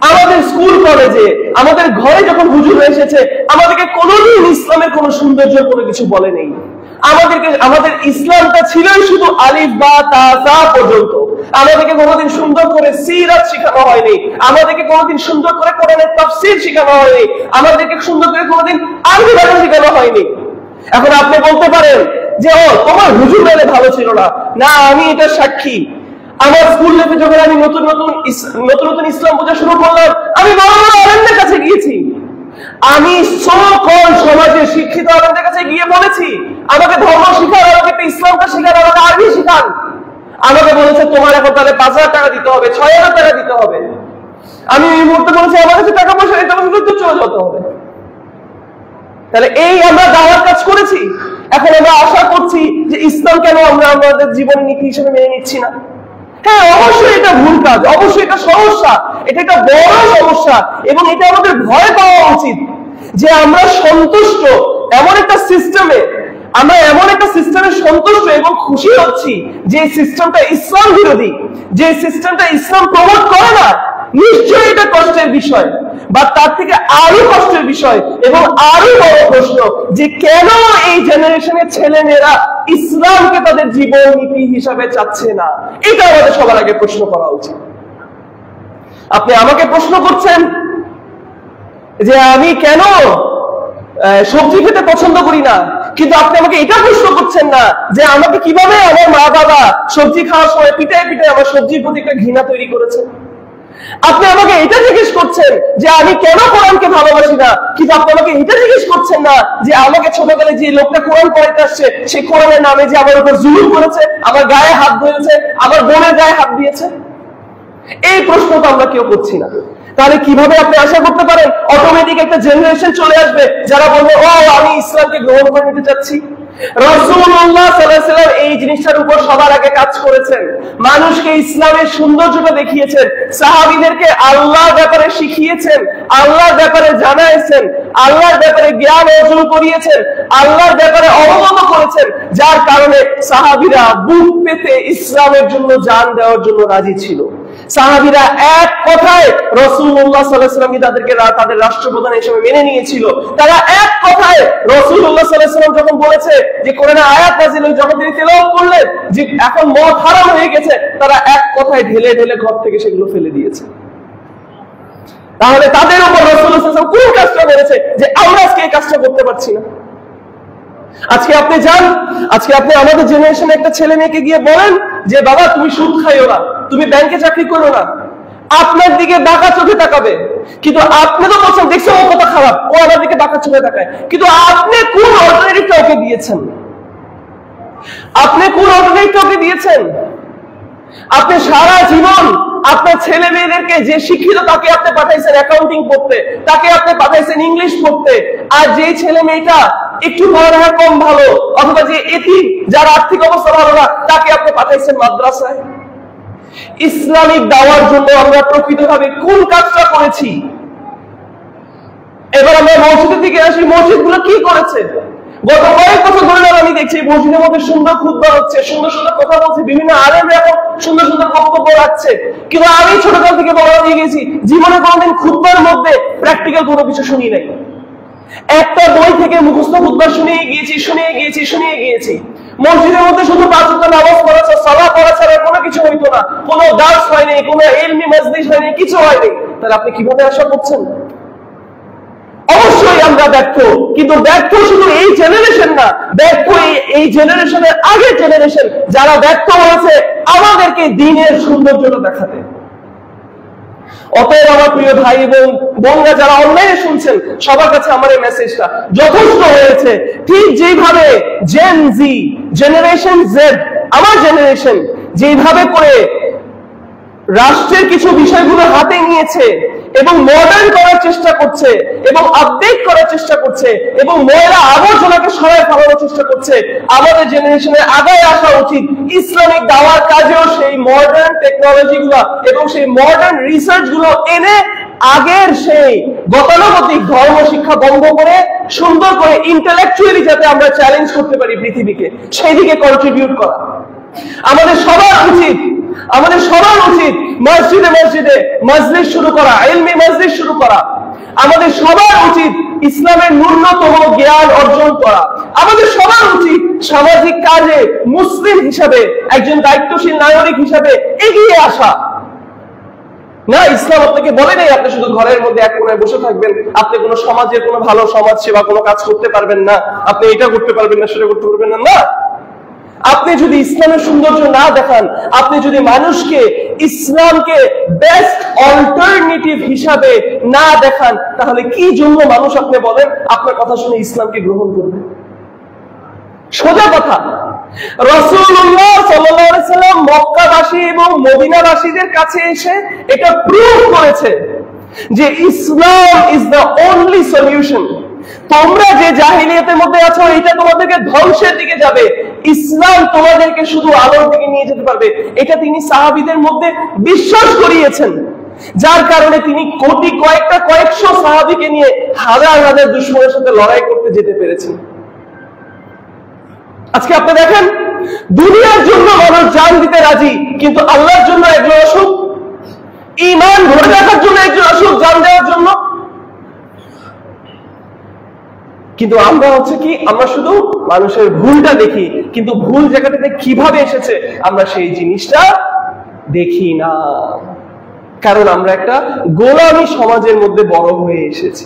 A: আমাদের স্কুল কলেজে, আমাদের ঘরে যখন হুজুর এসেছে, আমাদেরকে কোনোদিন ইসলামের কোন সৌন্দর্য কোনো কিছু বলে নেই। আমাদের ইসলামটা ছিলই শুধু আলিফ বা তা তা পর্যন্ত। আমাদেরকে কোনোদিন সুন্দর করে সিরাত শেখানো হয়নি, আমাদেরকে কোনোদিন সুন্দর করে কোরআনের তাফসীর শেখানো হয়নি, আমাদেরকে সুন্দর করে কোনোদিন আরবি ভাষা শেখানো হয়নি। এখন আপনি বলতে পারেন যে ও তোমার হুজুর মেলে ভালো ছিল না। না, আমি এটা সাক্ষী। আমার স্কুল লাইফে যখন আমি নতুন নতুন ইসলাম বোঝা শুরু করলাম, আমি বড় বড় আলেমদের কাছে গিয়েছি। আমি সকল সমাজের শিক্ষিত আলেমদের কাছে গিয়ে বলেছি আমাকে ধর্ম শিখান, আমাকে ইসলামটা শিখান, আমাকে আরবি শিখান। আমাকে বলেছে তোমার এখন তাহলে 5,000 টাকা দিতে হবে, 6,000 টাকা দিতে হবে। আমি এই মুহূর্তে বলেছি আমার কাছে টাকা পয়সা দিতে হবে, তো চলে যেতে হবে। তাহলে এই আমরা দাওয়ার কাজ করেছি। এখন আমরা আশা করছি যে ইসলাম কেন আমরা আমাদের জীবন নীতি হিসেবে মেনে নিচ্ছি না? হ্যাঁ, অবশ্যই এটা ভুল কাজ, অবশ্যই এটা সমস্যা, এটা একটা বড় সমস্যা, এবং এটা আমাদের ভয় পাওয়া উচিত যে আমরা সন্তুষ্ট এমন একটা সিস্টেমে, আমরা এমন একটা সিস্টেমে সন্তুষ্ট এবং খুশি হচ্ছি যে সিস্টেমটা ইসলাম বিরোধী, যে সিস্টেমটা ইসলাম প্রমোট করে না। নিশ্চয়ই এটা কষ্টের বিষয়, বা তার থেকে আরো কষ্টের বিষয় এবং আরো বড় প্রশ্ন যে কেন এই জেনারেশনের ছেলেমেয়েরা ইসলামকে তাদের জীবন নীতি হিসাবে চাচ্ছে না। এটা আমাদের সবার আগে প্রশ্ন করা উচিত। আপনি আমাকে প্রশ্ন করছেন যে আমি কেন সবজি খেতে পছন্দ করি না, কিন্তু আপনি আমাকে এটা প্রশ্ন করছেন না যে আমাকে কিভাবে আমার মা বাবা সবজি খাওয়ার সময় পিটায় পিটায় আমার সবজির প্রতি একটা ঘৃণা তৈরি করেছে। আপনি আমাকে এটা জিজ্ঞেস করছেন যে আমি কেন কোরআনকে ভালোবাসি না, কিন্তু আপনি আমাকে এটা জিজ্ঞেস করছেন না যে আমাকে ছোটবেলায় যে লোকটা কোরআন পড়াইতে আসছে, সে কোরআনের নামে যে আমার উপর জুলুম করেছে, আমার গায়ে হাত ধরেছে, আমার বোনের গায়ে হাত দিয়েছে। এই প্রশ্ন তো আমরা কেউ করছি না। তাহলে কিভাবে আপনি আশা করতে পারেন অটোমেটিক একটা জেনারেশন চলে আসবে যারা বলবে ও আমি ইসলামকে গ্রহণ করে নিতে চাচ্ছি? রাসূলুল্লাহ সাল্লাল্লাহু আলাইহি ওয়াসাল্লাম এই জিনিসটার উপর সবার আগে কাজ করেছেন, মানুষকে ইসলামের সৌন্দর্যটা দেখিয়েছেন, সাহাবীদেরকে আল্লাহর ব্যাপারে শিখিয়েছেন, আল্লাহর ব্যাপারে জানাইছেন, আল্লাহর ব্যাপারে জ্ঞান অর্জন করিয়েছেন, আল্লাহর ব্যাপারে অবগত করেছেন, যার কারণে সাহাবীরা বুক পেতে ইসলামের জন্য জান দেওয়ার জন্য রাজি ছিল। সাহাবীরা এক কথায় রাসূলুল্লাহ সাল্লাল্লাহু আলাইহি ওয়াসাল্লামকে তাদের রাষ্ট্রপ্রধান হিসেবে মেনে নিয়েছিল। তারা এক কথায় রাসূলুল্লাহ সাল্লাল্লাহু আলাইহি ওয়াসাল্লাম যখন বলেছে যে কোরআনে আয়াত নাযিল হয়ে যখন তিনি তেলাওয়াত করলেন যে এখন মদ হারাম হয়ে গেছে, তারা এক কথায় ঢেলে ঢেলে ঘর থেকে সেগুলো ফেলে দিয়েছে। তাহলে তাদের উপর রাসূলুল্লাহ সাল্লাল্লাহু আলাইহি ওয়াসাল্লাম কোন কাজটা করেছে যে আমরা আজকে এই কাজটা করতে পারছি না? আজকে আপনি যান, আজকে আপনি আমাদের জেনারেশনে একটা ছেলে মেয়েকে গিয়ে বলেন যে বাবা তুমি সুদ খাইও না, তুমি ব্যাংকে চাকরি করো না, আপনার দিকে বাঁকা চোখে তাকাবে। কিন্তু আপনি তো বলছেন দেখছো ও কত খারাপ, ও আমার দিকে বাঁকা চোখে তাকায়, কিন্তু আপনি কোন অল্টারনেটিভটা ওকে দিয়েছেন? আপনি কোন অল্টারনেটিভটা ওকে দিয়েছেন? আপনি সারা জীবন আপনার ছেলে মেয়েদেরকে যে শিক্ষিত তাকে আপনি পাঠাইছেন অ্যাকাউন্টিং পড়তে, তাকে আপনি পাঠাইছেন ইংলিশ পড়তে, আর যে ছেলে মেয়েটা একটু পড়ালেখা কম ভালো অথবা যে এতিম যার আর্থিক অবস্থা ভালো না তাকে আপনি পাঠাইছেন মাদ্রাসায়। ইসলামিক দাওয়ার জন্য আমরা প্রকৃতভাবে কোন কাজটা করেছি? এবার আমরা মসজিদের দিকে আসি, মসজিদগুলো কি করেছে? গত কয়েক বছর ধরে আমি দেখছি মসজিদের মধ্যে সুন্দর খুতবা হচ্ছে, সুন্দর সুন্দর কথা বলছে, বিভিন্ন আলেমরা এখন সুন্দর সুন্দর বক্তব্য রাখছে, কিন্তু আমি ছোটকাল থেকে বড় হয়ে গেছি জীবনে কোনোদিন খুতবার মধ্যে প্র্যাকটিক্যাল কোনো কিছু শুনি নাই। একটা বই থেকে মুখস্থ খুতবা শুনিয়ে গিয়েছি। মসজিদের মধ্যে শুধু 5 ওয়াক্ত নামাজ পড়া, সালাত পড়া ছাড়া কোনো কিছু হইতো না, কোনো দার্স হয়নি, কোনো ইলমি মাজলিস হয়নি, কিছু হয়নি। তাহলে আপনি কিভাবে আশা করছেন? অবশ্যই আমরা ব্যর্থ, কিন্তু ব্যর্থ শুধু এই জেনারেশন না, ব্যর্থ এই জেনারেশনের আগের জেনারেশন যারা ব্যর্থ হয়েছে আমাদেরকে দ্বীনের সৌন্দর্যটা দেখাতে। অতএব আমার প্রিয় ভাই এবং বোনরা যারা অনলাইনে শুনছেন সবার কাছে আমার এই মেসেজটা যথেষ্ট হয়েছে। ঠিক যেভাবে জেন জি, জেনারেশন জেড, আমার জেনারেশন যেভাবে করে রাষ্ট্রের কিছু বিষয়গুলো হাতে নিয়েছে এবং মডার্ন করার চেষ্টা করছে এবং আপডেট করার চেষ্টা করছে এবং ময়লা আবর্জনাকে সরায় ফেলানোর চেষ্টা করছে, আমাদের জেনারেশনের আগায় আসা উচিত ইসলামিক দাওয়ার কাজেও সেই মডার্ন টেকনোলজি গুলো এবং সেই মডার্ন রিসার্চ গুলো এনে আগের সেই গতানুগতিক ধর্ম শিক্ষা বন্ধ করে সুন্দর করে ইন্টেলেকচুয়ালি যাতে আমরা চ্যালেঞ্জ করতে পারি পৃথিবীকে, সেই দিকে কন্ট্রিবিউট করা। আমাদের সবার উচিত মসজিদে মসজিদে মজলিস শুরু করা, ইলমি মজলিস শুরু করা। আমাদের সবার উচিত ইসলামের ন্যূনতম জ্ঞান অর্জন করা। আমাদের সবার উচিত সামাজিক কাজে মুসলিম হিসাবে, একজন দায়িত্বশীল নাগরিক হিসাবে এগিয়ে আসা। না, ইসলাম আপনাকে বলে নেই আপনি শুধু ঘরের মধ্যে এক কোণায় বসে থাকবেন, আপনি কোনো সমাজের কোনো ভালো সমাজ সেবা কোনো কাজ করতে পারবেন না, আপনি এটা করতে পারবেন না, সেটা করতে পারবেন না। না, আপনি যদি ইসলামের সৌন্দর্য না দেখান, আপনি যদি মানুষকে ইসলামকে বেস্ট অল্টারনেটিভ হিসাবে না দেখান, তাহলে কি জন্য মানুষ আপনি বলেন আপনার কথা শুনে ইসলামকে গ্রহণ করবে? সোজা কথা, রাসূলুল্লাহ সাল্লাল্লাহু আলাইহি সাল্লাম মক্কাবাসী এবং মদিনাবাসীদের কাছে এসে এটা প্রুভ করেছে যে ইসলাম ইজ দ্য অনলি সলিউশন। তোমরা যে জাহিলিয়াতের মধ্যে আছো এটা তোমাদেরকে ধ্বংসের দিকে যাবে, ইসলাম তোমাদেরকে শুধু আলোর দিকে নিয়ে যেতে পারবে। এটা তিনি সাহাবীদের মধ্যে বিশ্বাস করিয়েছেন, যার কারণে তিনি কয়েকশো সাহাবীকে নিয়ে হাজার হাজার দুশমনের সাথে লড়াই করতে যেতে পেরেছেন। আজকে আপনি দেখেন দুনিয়ার জন্য মানুষ জান দিতে রাজি, কিন্তু আল্লাহর জন্য একজন অসুখ, ঈমান ধরে রাখার জন্য একজন অসুখ, জান দেওয়ার জন্য। কিন্তু আমরা হচ্ছে কি, আমরা শুধু মানুষের ভুলটা দেখি, কিন্তু ভুল জায়গাটাতে কিভাবে এসেছে আমরা সেই জিনিসটা দেখি না, কারণ আমরা একটা গোলামী সমাজের মধ্যে বড় হয়ে এসেছি।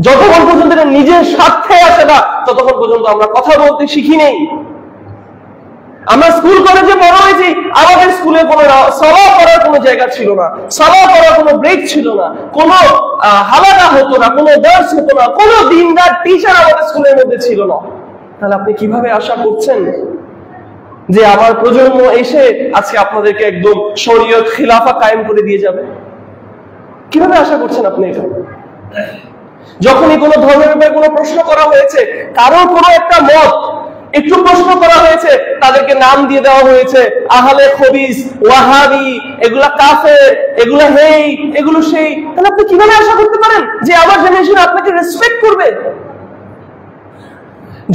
A: যতক্ষণ পর্যন্ত নিজের স্বার্থে আসে না ততক্ষণ পর্যন্ত আমরা কথা বলতে শিখি নেই। আমরা স্কুল কলেজে বড় হয়েছি, আমাদের স্কুলে কোনো সালাহ করার কোনো জায়গা ছিল না, সালাহ করার কোনো ব্রেক ছিল না, কোনো হালাকা হতো না, কোনো দার্স হতো না, কোনো দিনদার টিচার আমাদের স্কুলের মধ্যে ছিল না। তাহলে আপনি কিভাবে আশা করছেন যে আমার প্রজন্ম এসে আজকে আপনাদেরকে একদম শরীয়ত খিলাফা কায়েম করে দিয়ে যাবে? কিভাবে আশা করছেন আপনি এটা? যখনই কোনো ধর্মের ব্যাপারে কোনো প্রশ্ন করা হয়েছে, কারো কোনো একটা মত একটু প্রশ্ন করা হয়েছে, তাদেরকে নাম দিয়ে দেওয়া হয়েছে আহলে খবিস, ওয়াহাবি, এগুলা কাফের, এগুলা হেই, এগুলো সেই। তাহলে আপনি কিভাবে আশা করতে পারেন যে আমার জেনারেশন আপনাকে রেসপেক্ট করবে?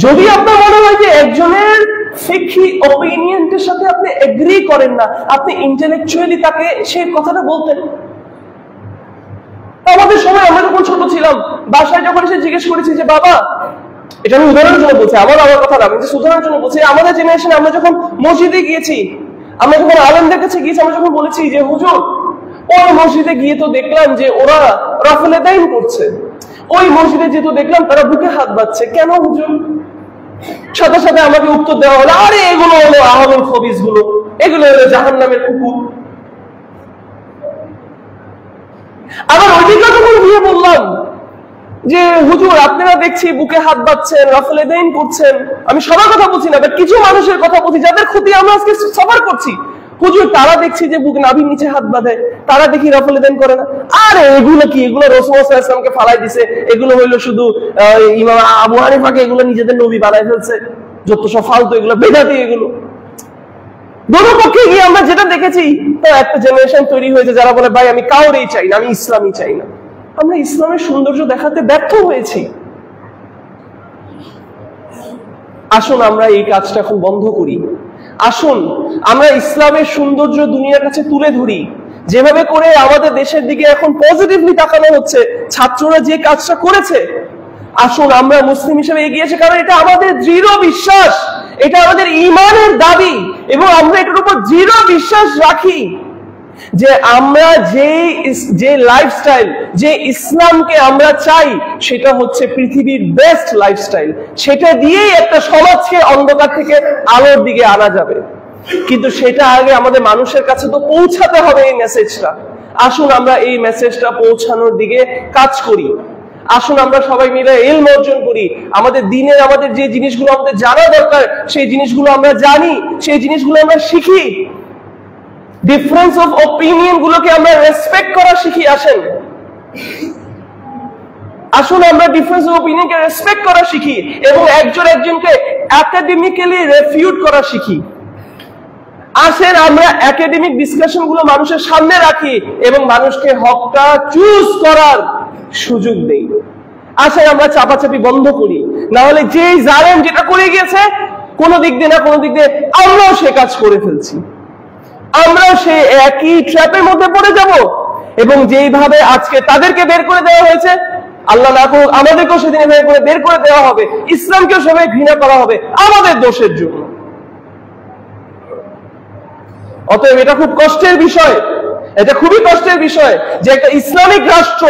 A: যদি আপনার মনে হয় যে একজনের ফিকহি অপিনিয়নের সাথে আপনি এগ্রি করেন না, আপনি ইন্টেলেকচুয়ালি তাকে সেই কথাটা বলতেন। আমাদের সময় আমরা যখন ছোট ছিলাম, বাসায় যখন এসে জিজ্ঞেস করেছি যে বাবা, এটা আমি উদাহরণের জন্য বলছি, আমার কথা না, আমি উদাহরণের জন্য বলছি, আমাদের জেনারেশনে আমরা যখন মসজিদে গিয়েছি, আমরা যখন আলেমদের কাছে গিয়েছি, আমরা যখন বলেছি যে হুজুর ওই মসজিদে গিয়ে তো দেখলাম যে ওরা রাফেলে দাইন করছে, ওই মসজিদে যেহেতু দেখলাম তারা বুকে হাত বাঁধছে, কেন হুজুর? সাথে সাথে আমাকে উত্তর দেওয়া হলো, আরে এগুলো হলো আহলুল খবিস গুলো, এগুলো হলো জাহান্নামের কুকুর। আবার ওইদিকে যখন গিয়ে বললাম যে হুজুর আপনারা দেখছি বুকে হাত বাঁধছেন, রাফেলে দাইন করছেন, আমি সবার কথা বলছি না, বাট কিছু মানুষের কথা বলছি যাদের ক্ষতি আমরা আজকে সাফার করছি, হুজুর তারা দেখছি যে বুক নাভির নিচে হাত বাঁধে, তারা দেখি রাফেলে দাইন করে না। আরে এগুলো কি? এগুলো রাসূল সাল্লাল্লাহু আলাইহি ওয়াসাল্লামকে ফালাই দিছে, এগুলো হইলো শুধু ইমাম আবু হানিফাকে এগুলো নিজেদের নবী বানায় ফেলছে, যত সব ফালতু, এগুলো বেদাতি। এগুলো দুটো পক্ষে গিয়ে আমরা যেটা দেখেছি, তো একটা জেনারেশন তৈরি হয়েছে যারা বলে ভাই আমি কাউরেই চাই না, আমি ইসলামই চাই না। আমরা ইসলামের সৌন্দর্য দেখাতে ব্যর্থ হয়েছি। আসুন আমরা এই কাজটা এখন বন্ধ করি। আসুন আমরা ইসলামের সৌন্দর্য দুনিয়ার কাছে তুলে ধরি। যেভাবে করে আমাদের দেশের দিকে এখন পজিটিভলি তাকানো হচ্ছে, ছাত্ররা যে কাজটা করেছে, আসুন আমরা মুসলিম হিসেবে এগিয়েছি, কারণ এটা আমাদের দৃঢ় বিশ্বাস, এটা আমাদের ঈমানের দাবি, এবং আমরা এটার উপর দৃঢ় বিশ্বাস রাখি যে আমরা যে লাইফস্টাইল, যে ইসলামকে আমরা চাই, সেটা হচ্ছে পৃথিবীর বেস্ট লাইফস্টাইল। সেটা দিয়েই একটা সমাজকে অন্ধকার থেকে আলোর দিকে আনা যাবে। কিন্তু সেটা আগে আমাদের মানুষের কাছে তো পৌঁছাতে হবে এই মেসেজটা। আসুন আমরা এই মেসেজটা পৌঁছানোর দিকে কাজ করি। আসুন আমরা সবাই মিলে ইলম অর্জন করি। আমাদের দিনের আমাদের যে জিনিসগুলো আমাদের জানা দরকার, সেই জিনিসগুলো আমরা জানি, সেই জিনিসগুলো আমরা শিখি। ডিফারেন্স অফ অপিনিয়ন গুলোকে আমরা রেসপেক্ট করা শিখি। আসুন আমরা ডিফারেন্স অফ অপিনিয়নকে রেসপেক্ট করা শিখি এবং একজন একজনকে একাডেমিক্যালি রেফিউট করা শিখি। আসেন আমরা একাডেমিক ডিসকাশন গুলো মানুষের সামনে রাখি এবং মানুষকে হকটা চুজ করার সুযোগ দেই। আসেন আমরা চাপাচাপি বন্ধ করি, না হলে যেই জালেম যেটা করে গিয়েছে, কোনো দিক দিয়ে না কোনো দিক দিয়ে আমরাও সে কাজ করে ফেলছি। আমরাও সে একই ট্র্যাপের মধ্যে পড়ে যাব, এবং যেইভাবে আজকে তাদেরকে বের করে দেওয়া হয়েছে, আল্লাহ না করুক আমাদেরকেও সেদিন বের করে দেওয়া হবে, ইসলামকেও সবাই ঘৃণা করা হবে আমাদের দোষের জন্য। অতএব এটা খুব কষ্টের বিষয়, এটা খুবই কষ্টের বিষয় যে একটা ইসলামিক রাষ্ট্র,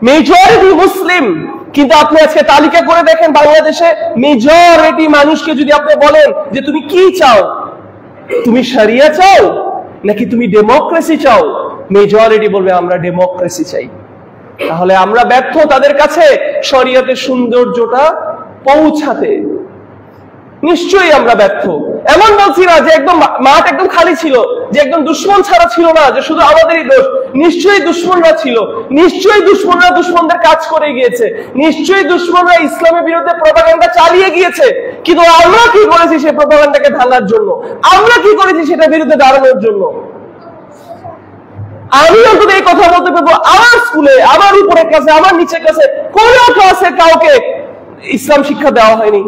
A: মেজরিটি মুসলিম, কিন্তু আপনি আজকে তালিকা করে দেখেন বাংলাদেশে মেজরিটি মানুষকে যদি আপনি বলেন যে তুমি কি চাও, তুমি শরিয়া চাও নাকি তুমি ডেমোক্রেসি চাও, মেজরিটি বলবে আমরা ডেমোক্রেসি চাই। তাহলে আমরা ব্যর্থ তাদের কাছে শরিয়তের সৌন্দর্যটা পৌঁছাতে, নিশ্চয়ই আমরা ব্যর্থ। এমন বলছি না যে একদম মাঠ একদম খালি ছিল, যে একদম দুশ্মন ছাড়া ছিল না, যে শুধু আমাদেরই দোষ। নিশ্চয়ই দুশ্মনরা ছিল, নিশ্চয়ই দুশ্মনরা দুশ্মনদের কাজ করে গিয়েছে, নিশ্চয়ই দুশ্মনরা ইসলামের বিরুদ্ধে প্রপাগান্ডা চালিয়ে গিয়েছে। কিন্তু আমরা কি করেছি সেই প্রপাগান্ডাকে ভাঙার জন্য? আমরা কি করেছি সেটা বিরুদ্ধে দাঁড়ানোর জন্য? আমি অন্তত এই কথা বলতে পারবো, আমার স্কুলে, আমার উপরের ক্লাসে, আমার নিচের ক্লাসে কোন ক্লাসে কাউকে ইসলাম শিক্ষা দেওয়া হয়নি।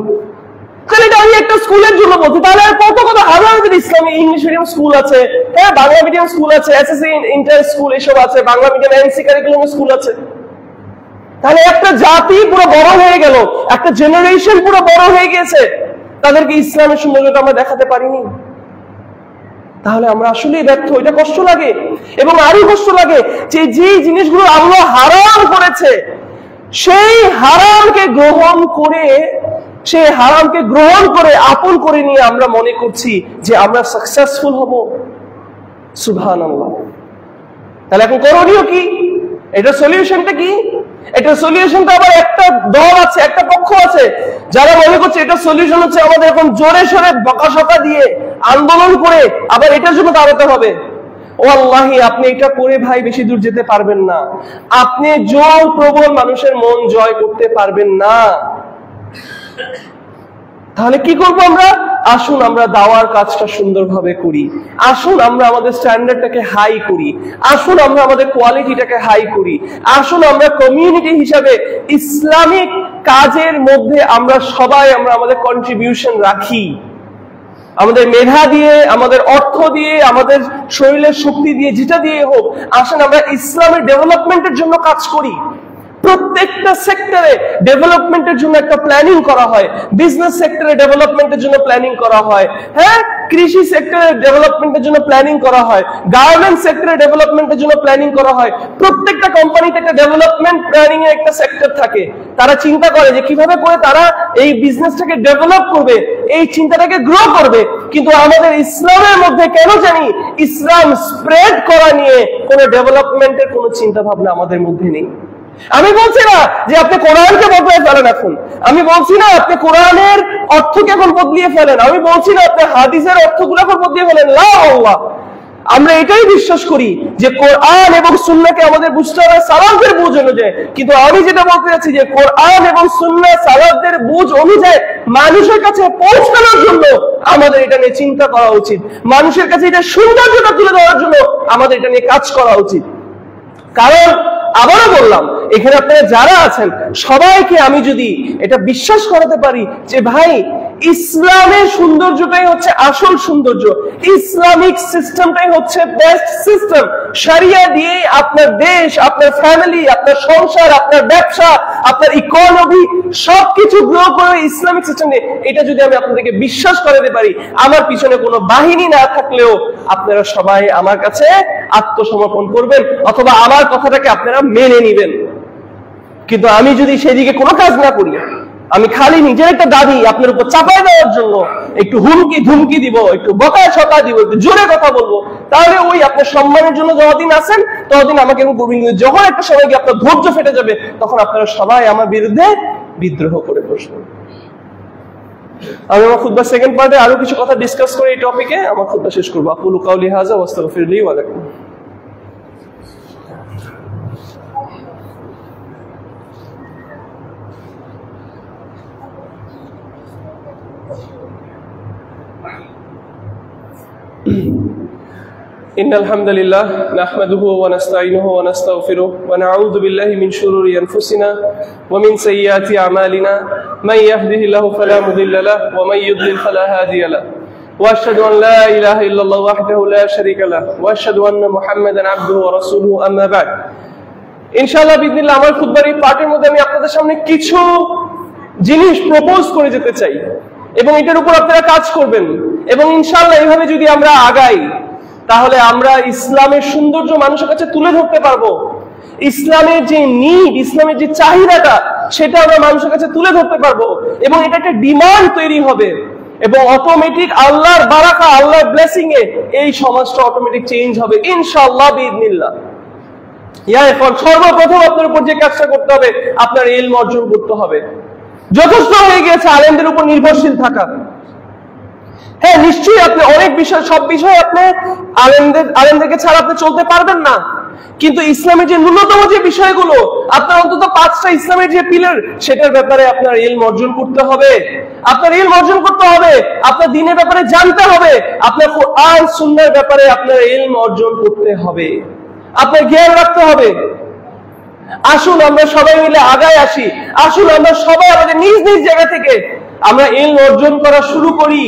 A: আমি একটা স্কুলের জন্য বলছি, তাহলে কত কত হাজার ইসলামী ইংলিশ মিডিয়াম স্কুল আছে, হ্যাঁ বাংলা মিডিয়াম স্কুল আছে, এসএসসি ইন্টার স্কুল এসব আছে, Bangla medium MC curriculum school আছে। তাহলে একটা জাতি পুরো বড় হয়ে গেল, একটা জেনারেশন পুরো বড় হয়ে গেছে, তাদেরকে ইসলামের সৌন্দর্যটা আমরা দেখাতে পারিনি। তাহলে আমরা আসলেই ব্যর্থ। এটা কষ্ট লাগে, এবং আরো কষ্ট লাগে যে যেই জিনিসগুলো আল্লাহ হারাম করেছে, সেই হারামকে গ্রহণ করে আপন করে নিয়ে আমরা মনে করছি যে আমরা সাকসেসফুল হব। সুবহানাল্লাহ। তাহলে এখন করণীয় কি? এটা সলিউশনটা কি? এটা সলিউশনটা আবার একটা দল আছে, একটা পক্ষ আছে যারা মনে করছে এটা সলিউশন হচ্ছে আমাদের এখন জোরে সোরে বকাশকা দিয়ে আন্দোলন করে আবার এটার জন্য দাঁড়াতে হবে। ওয়াল্লাহি আপনি এটা করে ভাই বেশি দূর যেতে পারবেন না। আপনি জোর প্রবল মানুষের মন জয় করতে পারবেন না। তাহলে কি করব আমরা? আসুন আমরা দাওয়ার কাজটা সুন্দরভাবে করি, আসুন আমরা আমাদের স্ট্যান্ডার্ডটাকে হাই করি, আসুন আমরা আমাদের কোয়ালিটিটাকে হাই করি, আসুন আমরা কমিউনিটি হিসাবে ইসলামিক কাজের মধ্যে আমরা সবাই আমাদের কন্ট্রিবিউশন রাখি। আমাদের মেধা দিয়ে, আমাদের অর্থ দিয়ে, আমাদের শরীরের শক্তি দিয়ে, যেটা দিয়ে হোক, আসেন আমরা ইসলামের ডেভেলপমেন্টের জন্য কাজ করি। প্রত্যেকটা সেক্টরে ডেভেলপমেন্টের জন্য একটা প্ল্যানিং করা হয়, বিজনেস সেক্টরে ডেভেলপমেন্টের জন্য প্ল্যানিং করা হয়, হ্যাঁ, কৃষি সেক্টরে ডেভেলপমেন্টের জন্য প্ল্যানিং করা হয়, গার্মেন্ট সেক্টরে ডেভেলপমেন্টের জন্য প্ল্যানিং করা হয়। প্রত্যেকটা কোম্পানিতে একটা ডেভেলপমেন্ট প্ল্যানিং এর একটা সেক্টর থাকে। তারা চিন্তা করে যে কিভাবে করে তারা এই বিজনেসটাকে ডেভেলপ করবে, এই চিন্তাটাকে গ্রো করবে। কিন্তু আমাদের ইসলামের মধ্যে কেন জানি ইসলাম স্প্রেড করা নিয়ে কোনো ডেভেলপমেন্টের কোনো চিন্তা ভাবনা আমাদের মধ্যে নেই। আমি বলছি না যে আপনি কোরআনকে বদলে ফেলেন এখন, আমি বলছি না আপনি কোরআনের অর্থকে এখন বদলিয়ে ফেলেন, আমি বলছি না আপনি হাদিসের অর্থগুলো এখন বদলিয়ে ফেলেন। লা আল্লাহ, আমরা এটাই বিশ্বাস করি যে কোরআন এবং সুন্নাহকে আমাদের বুঝতে হবে সালাফদের বুঝ অনুযায়ী। কিন্তু আমি যেটা বলতে চাচ্ছি যে কোরআন এবং সুন্নাহ সালাফদের বুঝ অনুযায়ী মানুষের কাছে পৌঁছানোর জন্য আমাদের এটা নিয়ে চিন্তা করা উচিত, মানুষের কাছে এটা সৌন্দর্যটা তুলে দেওয়ার জন্য আমাদের এটা নিয়ে কাজ করা উচিত। কারণ আবারও বললাম, এখানে আপনারা যারা আছেন সবাইকে আমি যদি এটা বিশ্বাস করাতে পারি যে ভাই ইসলামের সৌন্দর্যটাই হচ্ছে আসল সৌন্দর্য, ইসলামিক সিস্টেমটাই হচ্ছে বেস্ট সিস্টেম, শরিয়া দিয়ে আপনার দেশ, আপনার ফ্যামিলি, আপনার সংসার, আপনার ব্যবসা, আপনার ইকোনমি সবকিছু গ্রো করে ইসলামিক সিস্টেম দিয়ে, এটা যদি আমি আপনাদেরকে বিশ্বাস করাতে পারি, আমার পিছনে কোনো বাহিনী না থাকলেও আপনারা সবাই আমার কাছে আত্মসমর্পণ করবেন অথবা আমার কথাটাকে আপনারা মেনে নিবেন। কিন্তু আমি যদি সেদিকে কোনো কাজ না করি, আমি খালি নিজের একটা দাবি আপনার উপর চাপায় দেওয়ার জন্য একটু হুমকি ধুমকি দিব, একটু বকা ছকা দিব, একটু জোরে কথা বলবো, তাহলে ওই আপনার সম্মানের জন্য যতদিন আছেন ততদিন আমাকে এবং করবেন। যখন একটা সময় গিয়ে আপনার ধৈর্য ফেটে যাবে তখন আপনারা সবাই আমার বিরুদ্ধে বিদ্রোহ করে বসবেন। আমি আমার খুতবার সেকেন্ড পার্টে আরো কিছু কথা ডিসকাস করে এই টপিকে আমার খুতবা শেষ করবো। আকুলু কাউলি হাযা ওয়া আস্তাগফিরুল্লাহি ওয়া লাকুম। إن الحمد لله نحمده ونستعينه ونستغفره ونعوذ بالله من شرور أنفسنا ومن سيئات أعمالنا من يهده الله فلا مضل له ومن يضلل فلا هادي له وأشهد أن لا إله إلا الله وحده لا شريك له وأشهد أن محمدا عبده ورسوله أما بعد ইনশাআল্লাহ বিদিনিল্লাহ আমার খুতবার এই পার্টের মধ্যে আমি আপনাদের সামনে কিছু জিনিস প্রপোজ করে যেতে চাই এবং এটার উপর আপনারা কাজ করবেন এবং ইনশাআল্লাহ এইভাবে যদি আমরা আগাই তাহলে আমরা ইসলামের সৌন্দর্য মানুষের কাছে তুলে ধরতে পারবো। ইসলামের যে নিড, ইসলামের যে চাহিদাটা সেটা আমরা মানুষের কাছে তুলে ধরতে পারবো এবং এটা একটা ডিমান্ড তৈরি হবে এবং অটোমেটিক আল্লাহর বারাকা, আল্লাহর ব্লেসিং এ এই সমাজটা অটোমেটিক চেঞ্জ হবে ইনশাআল্লাহ বিইذনিল্লাহ। এখন সর্বপ্রথম আপনার উপর যে কাজটা করতে হবে, আপনার ইলম অর্জন করতে হবে। যথেষ্ট হয়ে গেছে আলেমদের উপর নির্ভরশীল থাকা। হ্যাঁ, নিশ্চয়ই আপনি অনেক বিষয়, সব বিষয়ে আপনি আলেমদেরকে ছাড়া আপনি চলতে পারবেন না, কিন্তু ইসলামের যে ন্যূনতম যে বিষয়গুলো, আপনার অন্তত 5টা ইসলামের যে পিলার, সেটার ব্যাপারে আপনার ইলম অর্জন করতে হবে। আপনার ইলম অর্জন করতে হবে, আপনার দ্বীনের ব্যাপারে জানতে হবে, আপনার কোরআন সুন্নাহর ব্যাপারে আপনার ইলম অর্জন করতে হবে, আপনার জ্ঞান রাখতে হবে। আসুন আমরা সবাই মিলে আগায় আসি, আসুন আমরা সবাই আমাদের নিজ নিজ জায়গা থেকে আমরা ইলম অর্জন করা শুরু করি।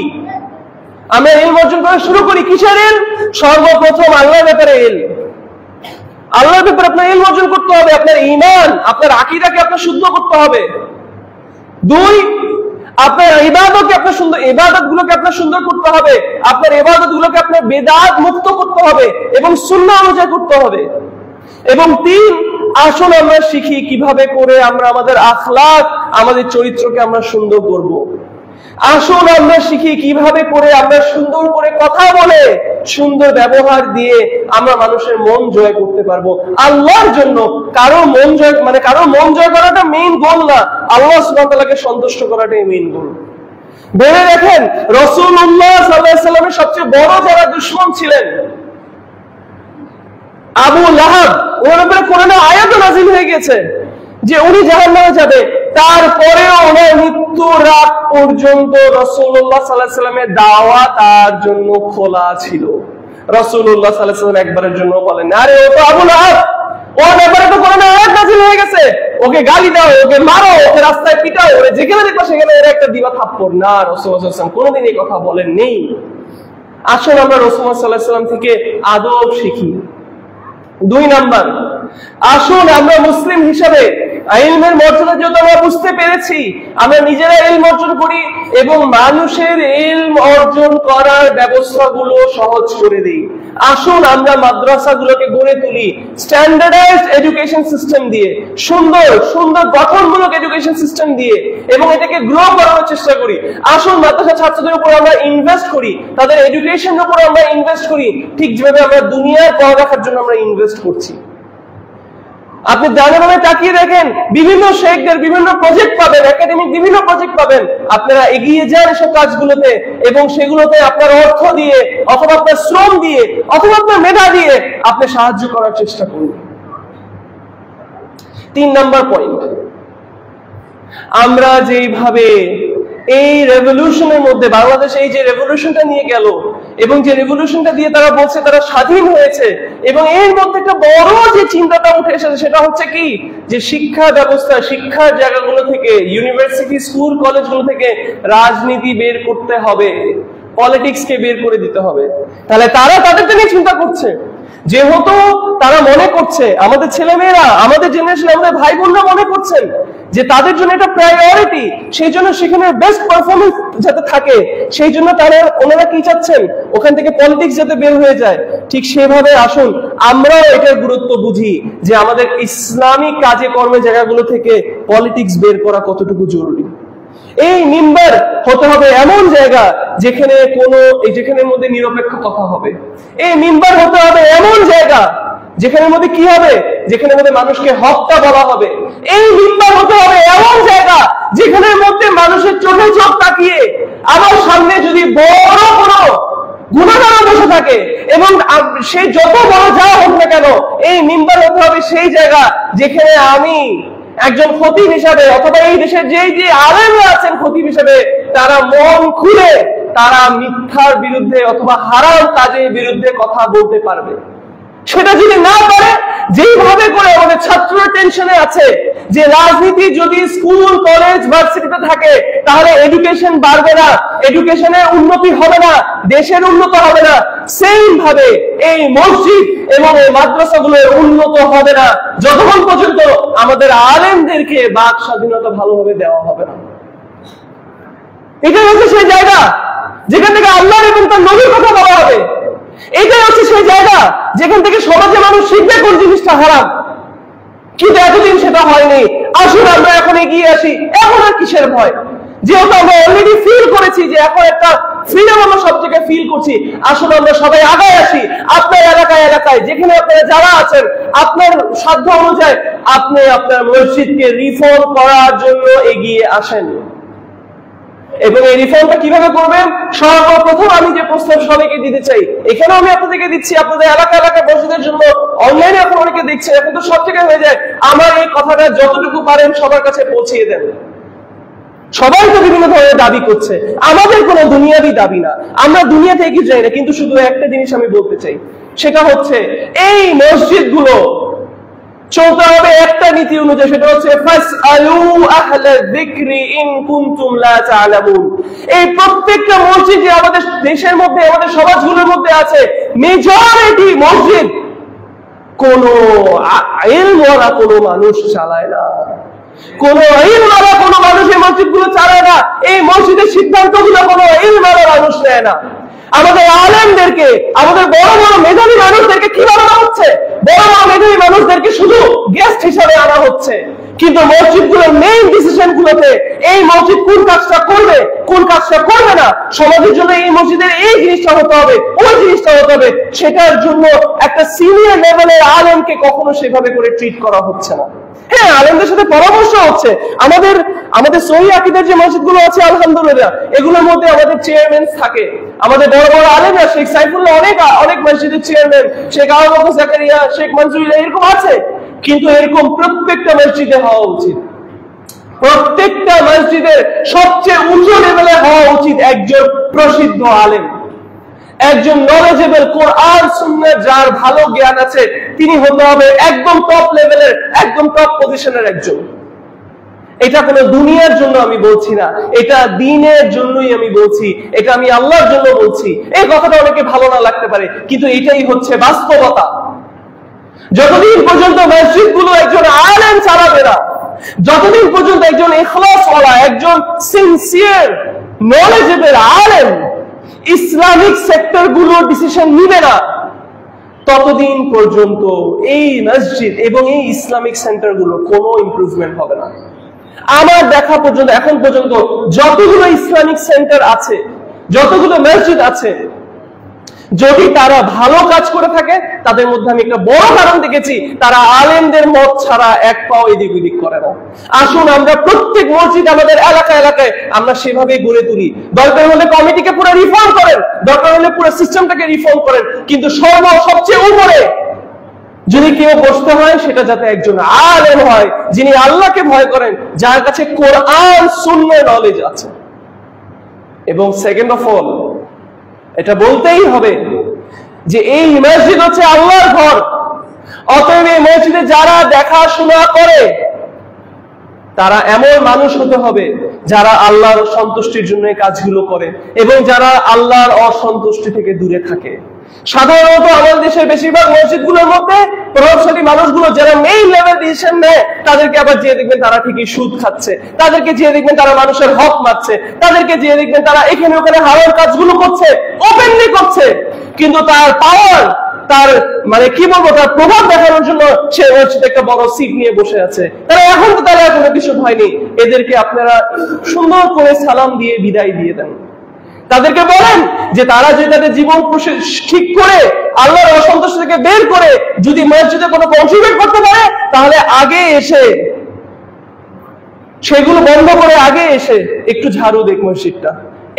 A: আমরা ইলম অর্জন করা শুরু করি। কিসের ইলম? সর্বপ্রথম আল্লাহর ব্যাপারে ইলম। আল্লাহর ব্যাপারে আপনার ইলম অর্জন করতে হবে। আপনার ঈমান, আপনার আকীদাকে আপনার শুদ্ধ করতে হবে। 2, আপনার ইবাদতকে আপনার সুন্দর, ইবাদতগুলোকে আপনার সুন্দর করতে হবে। আপনার ইবাদতগুলোকে আপনার বেদাত মুক্ত করতে হবে এবং সুন্নাহ অনুযায়ী করতে হবে। এবং 3, আসুন আমরা শিখি কিভাবে করে আমরা আমাদের আখলাক, আমাদের চরিত্রকে আমরা সুন্দর করব। আসুন আমরা শিখি কিভাবে করে আমরা সুন্দর করে কথা বলে, সুন্দর ব্যবহার দিয়ে আমরা মানুষের মন জয় করতে পারবো আল্লাহর জন্য। কারো মন জয় কারো মন জয় করাটা মেইন গোল না, আল্লাহ সুবহানাহু ওয়া তাআলাকে সন্তুষ্ট করাটাই মেইন গোল। ভেবে দেখেন, রাসূলুল্লাহ সাল্লাল্লাহু আলাইহি ওয়াসাল্লামের সবচেয়ে বড় যারা দুশমন ছিলেন আবু লাহাব, ওনার উপরে কোরআনে আয়াত নাযিল হয়ে গেছে যে উনি জাহান্নামে যাবে, তারপরেও ওনার মৃত্যুর রাত পর্যন্ত রাসূলুল্লাহ সাল্লাল্লাহু আলাইহি ওয়াসাল্লামের দাওয়াত তার জন্য খোলা ছিল। রাসূলুল্লাহ সাল্লাল্লাহু আলাইহি ওয়াসাল্লাম একবারের জন্য বলেন, আরে ও তো আবু লাহাব, ওর ব্যাপারে তো কোরআনে আয়াত নাযিল হয়ে গেছে, ওকে গালি দাও, ওকে মারো, ওকে রাস্তায় পিটাও, ওরে যেখানে দেখো সেখানে এর একটা দিবা থাপ্পড়। না, রাসূলুল্লাহ সাল্লাল্লাহু আলাইহি ওয়াসাল্লাম কোনোদিন এই কথা বলেননি। আসুন আমরা রাসূলুল্লাহ সাল্লাল্লাহু আলাইহি ওয়াসাল্লাম থেকে আদব শিখি। 2 নাম্বার, আসুন আমরা মুসলিম হিসাবে ইলমের মর্যাদা যেহেতু আমরা বুঝতে পেরেছি, আমরা নিজেরা ইলম অর্জন করি এবং মানুষের ইলম অর্জন করার ব্যবস্থাগুলো সহজ করে দিই। আসুন আমরা মাদ্রাসাগুলোকে গড়ে তুলি স্ট্যান্ডার্ডাইজড এডুকেশন সিস্টেম দিয়ে, সুন্দর সুন্দর গঠনমূলক এডুকেশন সিস্টেম দিয়ে, এবং এটাকে গ্রো করার চেষ্টা করি। আসুন মাদ্রাসা ছাত্রদের উপর আমরা ইনভেস্ট করি, তাদের এডুকেশনের উপর আমরা ইনভেস্ট করি, ঠিক যেভাবে আমরা দুনিয়ার পড়ালেখার জন্য আমরা ইনভেস্ট করছি। আপনি ডানে বামে তাকিয়ে দেখেন, বিভিন্ন শেখদের বিভিন্ন প্রজেক্ট পাবেন, একাডেমিক বিভিন্ন প্রজেক্ট পাবেন। আপনারা এগিয়ে যান এসব কাজগুলোতে এবং সেগুলোতে আপনার অর্থ দিয়ে অথবা আপনার শ্রম দিয়ে অথবা আপনার মেধা দিয়ে আপনি সাহায্য করার চেষ্টা করুন। 3 নাম্বার পয়েন্ট, আমরা যেইভাবে এই রেভলিউশনের মধ্যে বাংলাদেশ এই যে রেভলিউশনটা নিয়ে গেল এবং যে রেভলিউশনটা দিয়ে তারা বলছে তারা স্বাধীন হয়েছে, এবং এর মধ্যে একটা বড় যে চিন্তাটা উঠে এসেছে সেটা হচ্ছে কি, যে শিক্ষা ব্যবস্থা, শিক্ষার জায়গাগুলো থেকে, ইউনিভার্সিটি স্কুল কলেজগুলো থেকে রাজনীতি বের করতে হবে, পলিটিক্সকে বের করে দিতে হবে। তাহলে তারা তাদের নিয়ে চিন্তা করছে, যেহেতু তারা মনে করছে, আমাদের ছেলেমেয়েরা, আমাদের জেনারেশন, আমাদের ভাই বোনরা মনে করছেন যে তাদের জন্য এটা প্রায়োরিটি, সেই জন্য সেখানে বেস্ট পারফরমেন্স যাতে থাকে, সেই জন্য ওনারা কি চাচ্ছেন, ওখান থেকে পলিটিক্স যাতে বের হয়ে যায়। ঠিক সেভাবে আসুন আমরাও এটার গুরুত্ব বুঝি যে আমাদের ইসলামিক কাজে কর্মে জায়গাগুলো থেকে পলিটিক্স বের করা কতটুকু জরুরি। এই মিম্বার হতে হবে এমন জায়গা যেখানের মধ্যে নিরপেক্ষ কথা হবে। এই মিম্বার হতে হবে এমন জায়গা যেখানের মধ্যে কি হবে, যেখানের মধ্যে মানুষকে হত্যা বলা হবে। এই মিম্বার হতে হবে এমন জায়গা যেখানের মধ্যে মানুষের চোখে চোখ তাকিয়ে আমার সামনে যদি বড় কোনো গুনাহগার বসে থাকে এবং সে যত বড় যা হোক না কেন, এই মিম্বার হতে হবে সেই জায়গা যেখানে আমি একজন খতিব হিসাবে অথবা এই দেশের যে আলেমরা আছেন খতিব হিসাবে, তারা মন খুলে তারা মিথ্যার বিরুদ্ধে অথবা হারাম কাজের বিরুদ্ধে কথা বলতে পারবে। সেটা যদি না পারে, যেইভাবে করে আমাদের ছাত্ররা টেনশনে আছে যে রাজনীতি যদি স্কুল কলেজ ভার্সিটিতে থাকে তাহলে এডুকেশন বাড়বে না, এডুকেশনের উন্নতি হবে না, দেশের উন্নত হবে না, সেম ভাবে এই মসজিদ এবং এই মাদ্রাসাগুলোর উন্নত হবে না যতক্ষণ পর্যন্ত আমাদের আলেমদেরকে বাক স্বাধীনতা ভালোভাবে দেওয়া হবে না। এটা হচ্ছে সেই জায়গা যেখান থেকে আল্লাহ এবং তার নবীর কথা বলা হবে। এটাই হচ্ছে সেই জায়গা যেখান থেকে সমাজে মানুষ শিখবে কোন জিনিসটা হারাম, কিন্তু এতদিন সেটা হয়নি। আসুন আমরা এখন এগিয়ে আসি। এখন আর কিসের ভয়, যেহেতু আমরা অলরেডি ফিল করেছি যে এখন একটা ফ্রিডম আমরা সব জায়গায় ফিল করছি। আসুন আমরা সবাই আগায় আসি। আপনার এলাকায় যেখানে আপনারা যারা আছেন, আপনার সাধ্য অনুযায়ী আপনি আপনার মসজিদকে রিফর্ম করার জন্য এগিয়ে আসেন। এবং এই রিফর্মটা কিভাবে করবেন, সর্বপ্রথম আমি যে প্রস্তাব সবাইকে দিতে চাই, এখানেও আমি আপনাদেরকে দিচ্ছি, আপনাদের এলাকায় বসেদের জন্য, অনলাইনে এখন অনেকে দেখছেন, এখন তো সব জায়গায় হয়ে যায়, আমার এই কথাটা যতটুকু পারেন সবার কাছে পৌঁছিয়ে দেন। সবাই তো বিভিন্ন ধরনের দাবি করছে, আমাদের কোনো দুনিয়াবি দাবি না, আমরা দুনিয়া থেকে যাই না, কিন্তু শুধু একটা জিনিস আমি বলতে চাই, সেটা হচ্ছে এই মসজিদগুলো চলতে হবে একটা নীতি অনুযায়ী, সেটা হচ্ছে ফাসআলু আহলা যিকরি ইন কুনতুম লা তা'লামুন। এই প্রত্যেকটা মসজিদ যে আমাদের দেশের মধ্যে, আমাদের সমাজগুলোর মধ্যে আছে, মেজরিটি মসজিদ কোনো ইলমওয়ালা কোনো মানুষ চালায় না, কোনো ইলমওয়ালা কোনো মানুষ এই মসজিদগুলো চালায় না। এই মসজিদের সিদ্ধান্তগুলো কোনো ইলমওয়ালা মানুষ নেয় না। আমাদের আলেমদেরকে, আমাদের বড় বড় মেধাবী মানুষদেরকে কি বানানো হচ্ছে? বড় বড় মেধাবী মানুষদেরকে শুধু গেস্ট হিসাবে আনা হচ্ছে। কিন্তু মসজিদগুলোর মেইন ডিসিশন গুলোতে এই মসজিদ কোন কাজটা করবে, কোন কাজটা করবে না, সমাজের জন্য এই মসজিদের এই জিনিসটা হতে হবে, ওই জিনিসটা হতে হবে, সেটার জন্য একটা সিনিয়র লেভেলের আলেমকে কখনো সেভাবে করে ট্রিট করা হচ্ছে না। হ্যাঁ, আলেমদের সাথে পরামর্শ হচ্ছে। আমাদের সহিহ আকীদার যে মসজিদগুলো আছে আলহামদুলিল্লাহ, এগুলোর মধ্যে আমাদের চেয়ারম্যান থাকে, আমাদের বড় বড় আলেমরা, শেখ সাইফুল্লাহ অনেক মসজিদের চেয়ারম্যান, শেখ আবু বকর জাকারিয়া, শেখ মনজুরুল্লাহ, এরকম আছে। কিন্তু এরকম প্রত্যেকটা মসজিদে হওয়া উচিত। প্রত্যেকটা মসজিদের সবচেয়ে উচ্চ লেভেলে হওয়া উচিত একজন প্রসিদ্ধ আলেম, একজন নলেজেবল, কোরআন সুন্নাহ যার ভালো জ্ঞান আছে, তিনি হতে হবে একদম টপ লেভেলের, একদম টপ পজিশনের একজন। এটা কোনো দুনিয়ার জন্য আমি বলছি না, এটা দ্বীনের জন্যই আমি বলছি, এটা আমি আল্লাহর জন্য বলছি। এই কথাটা অনেকে ভালো না লাগতে পারে, কিন্তু এটাই হচ্ছে বাস্তবতা। যতদিন পর্যন্ত মসজিদগুলো একজন আলেম চালাবে না, যতদিন পর্যন্ত একজন ইখলাসওয়ালা, একজন সিনসিয়ার নলেজেবল আলেম ইসলামিক সেক্টরগুলোর ডিসিশন নিবে না, ততদিন পর্যন্ত এই মসজিদ এবং এই ইসলামিক সেন্টারগুলো কোনো ইমপ্রুভমেন্ট হবে না। আমার দেখা পর্যন্ত, এখন পর্যন্ত যতগুলো ইসলামিক সেন্টার আছে, যতগুলো মসজিদ আছে, যদি তারা ভালো কাজ করে থাকে, তাদের মধ্যে আমি একটা বড় কারণ দেখেছি, তারা আলেমদের মত ছাড়া এক পাও এদিক ওদিক করে না। আসুন আমরা প্রত্যেক মসজিদ আমাদের এলাকায় আমরা সেভাবে গড়ে তুলি। দরকার হলে কমিটিকে পুরো রিফর্ম করেন, দরকার হলে পুরো সিস্টেমটাকে রিফর্ম করেন, কিন্তু সবচেয়ে উপরে যদি কেউ বসতে হয়, সেটা যাতে একজন আলেম হয়, যিনি আল্লাহকে ভয় করেন, যার কাছে কোরআন সুন্নাহ নলেজ আছে। এবং সেকেন্ড অফ অল, এটা বলতেই হবে যে এই মসজিদ হচ্ছে আল্লাহর ঘর। অতএব এই মসজিদে যারা দেখাশোনা করে, তারা এমন মানুষ হতে হবে যারা আল্লাহর সন্তুষ্টির জন্য এই কাজগুলো করে এবং যারা আল্লাহর অসন্তুষ্টি থেকে দূরে থাকে। সাধারণত আমাদের দেশের বেশিরভাগ মসজিদগুলোর মধ্যে প্রভাবশালী মানুষগুলো যারা মেইন লেভেল ডিসিশন নেয়, তাদেরকে আবার যে দেখবেন তারা ঠিকই সুদ খাচ্ছে, তাদেরকে যে দেখবেন তারা মানুষের হক মারছে, তাদেরকে যে দেখবেন তারা এখানে ওখানে হারাম কাজগুলো করছে, ওপেনলি করছে। কিন্তু তার পাওয়ার, তার মানে কি বলবো, তার প্রভাব দেখানোর জন্য সে মসজিদে একটা বড় সিট নিয়ে বসে আছে। তারা এখন তো তারা কোনো কিছু হয়নি, এদেরকে আপনারা সুন্দর করে সালাম দিয়ে বিদায় দিয়ে দেন। তাদেরকে বলেন যে তারা যে তাদের জীবন ঠিক করে আল্লাহর অসন্তোষ থেকে বের করে যদি মসজিদে কোনো কন্ট্রিবিউট করতে পারে, তাহলে আগে এসে সেগুলো বন্ধ করে আগে এসে একটু ঝাড়ু দেখ মসজিদটা,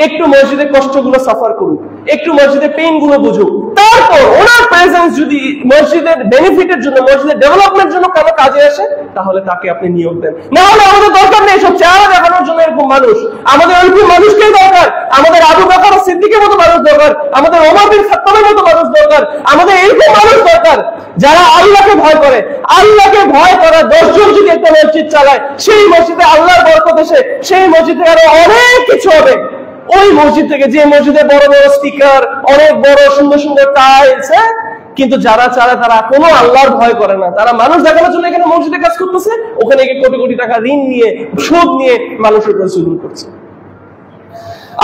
A: একটু মসজিদের কষ্টগুলো সাফার করুক, একটু মসজিদের পেইন গুলো বুঝুক। তারপর ওনার প্রেজেন্স যদি মসজিদের বেনিফিটের জন্য, মসজিদের ডেভেলপমেন্টের জন্য কারো কাজে আসে, তাহলে তাকে আপনি নিয়োগ দেন। না হলে আমাদের দরকার নেই সব চেহারা দেখানোর জন্য এরকম মানুষ। আমাদের ওইরকম মানুষকেই দরকার। আমাদের আবু বকর সিদ্দিকের মতো মানুষ দরকার, আমাদের ওমর বিন খাত্তাবের মতো মানুষ দরকার, আমাদের এরকম মানুষ দরকার যারা আল্লাহকে ভয় করে। আল্লাহকে ভয় করা 10 জন যদি একটা মসজিদ চালায়, সেই মসজিদে আল্লাহর বরকত এসে সেই মসজিদে আরো অনেক কিছু হবে। ওই মসজিদ থেকে, যে মসজিদে বড় বড় স্পিকার, অনেক বড় সুন্দর সুন্দর টাইলস, কিন্তু যারা চালায় তারা কোনো আল্লাহর ভয় করে না, তারা মানুষ দেখানোর জন্য এখানে মসজিদে কাজ করতেছে, ওখানে গিয়ে কোটি কোটি টাকা ঋণ নিয়ে, সুদ নিয়ে মানুষের উপর জুলুম করছে।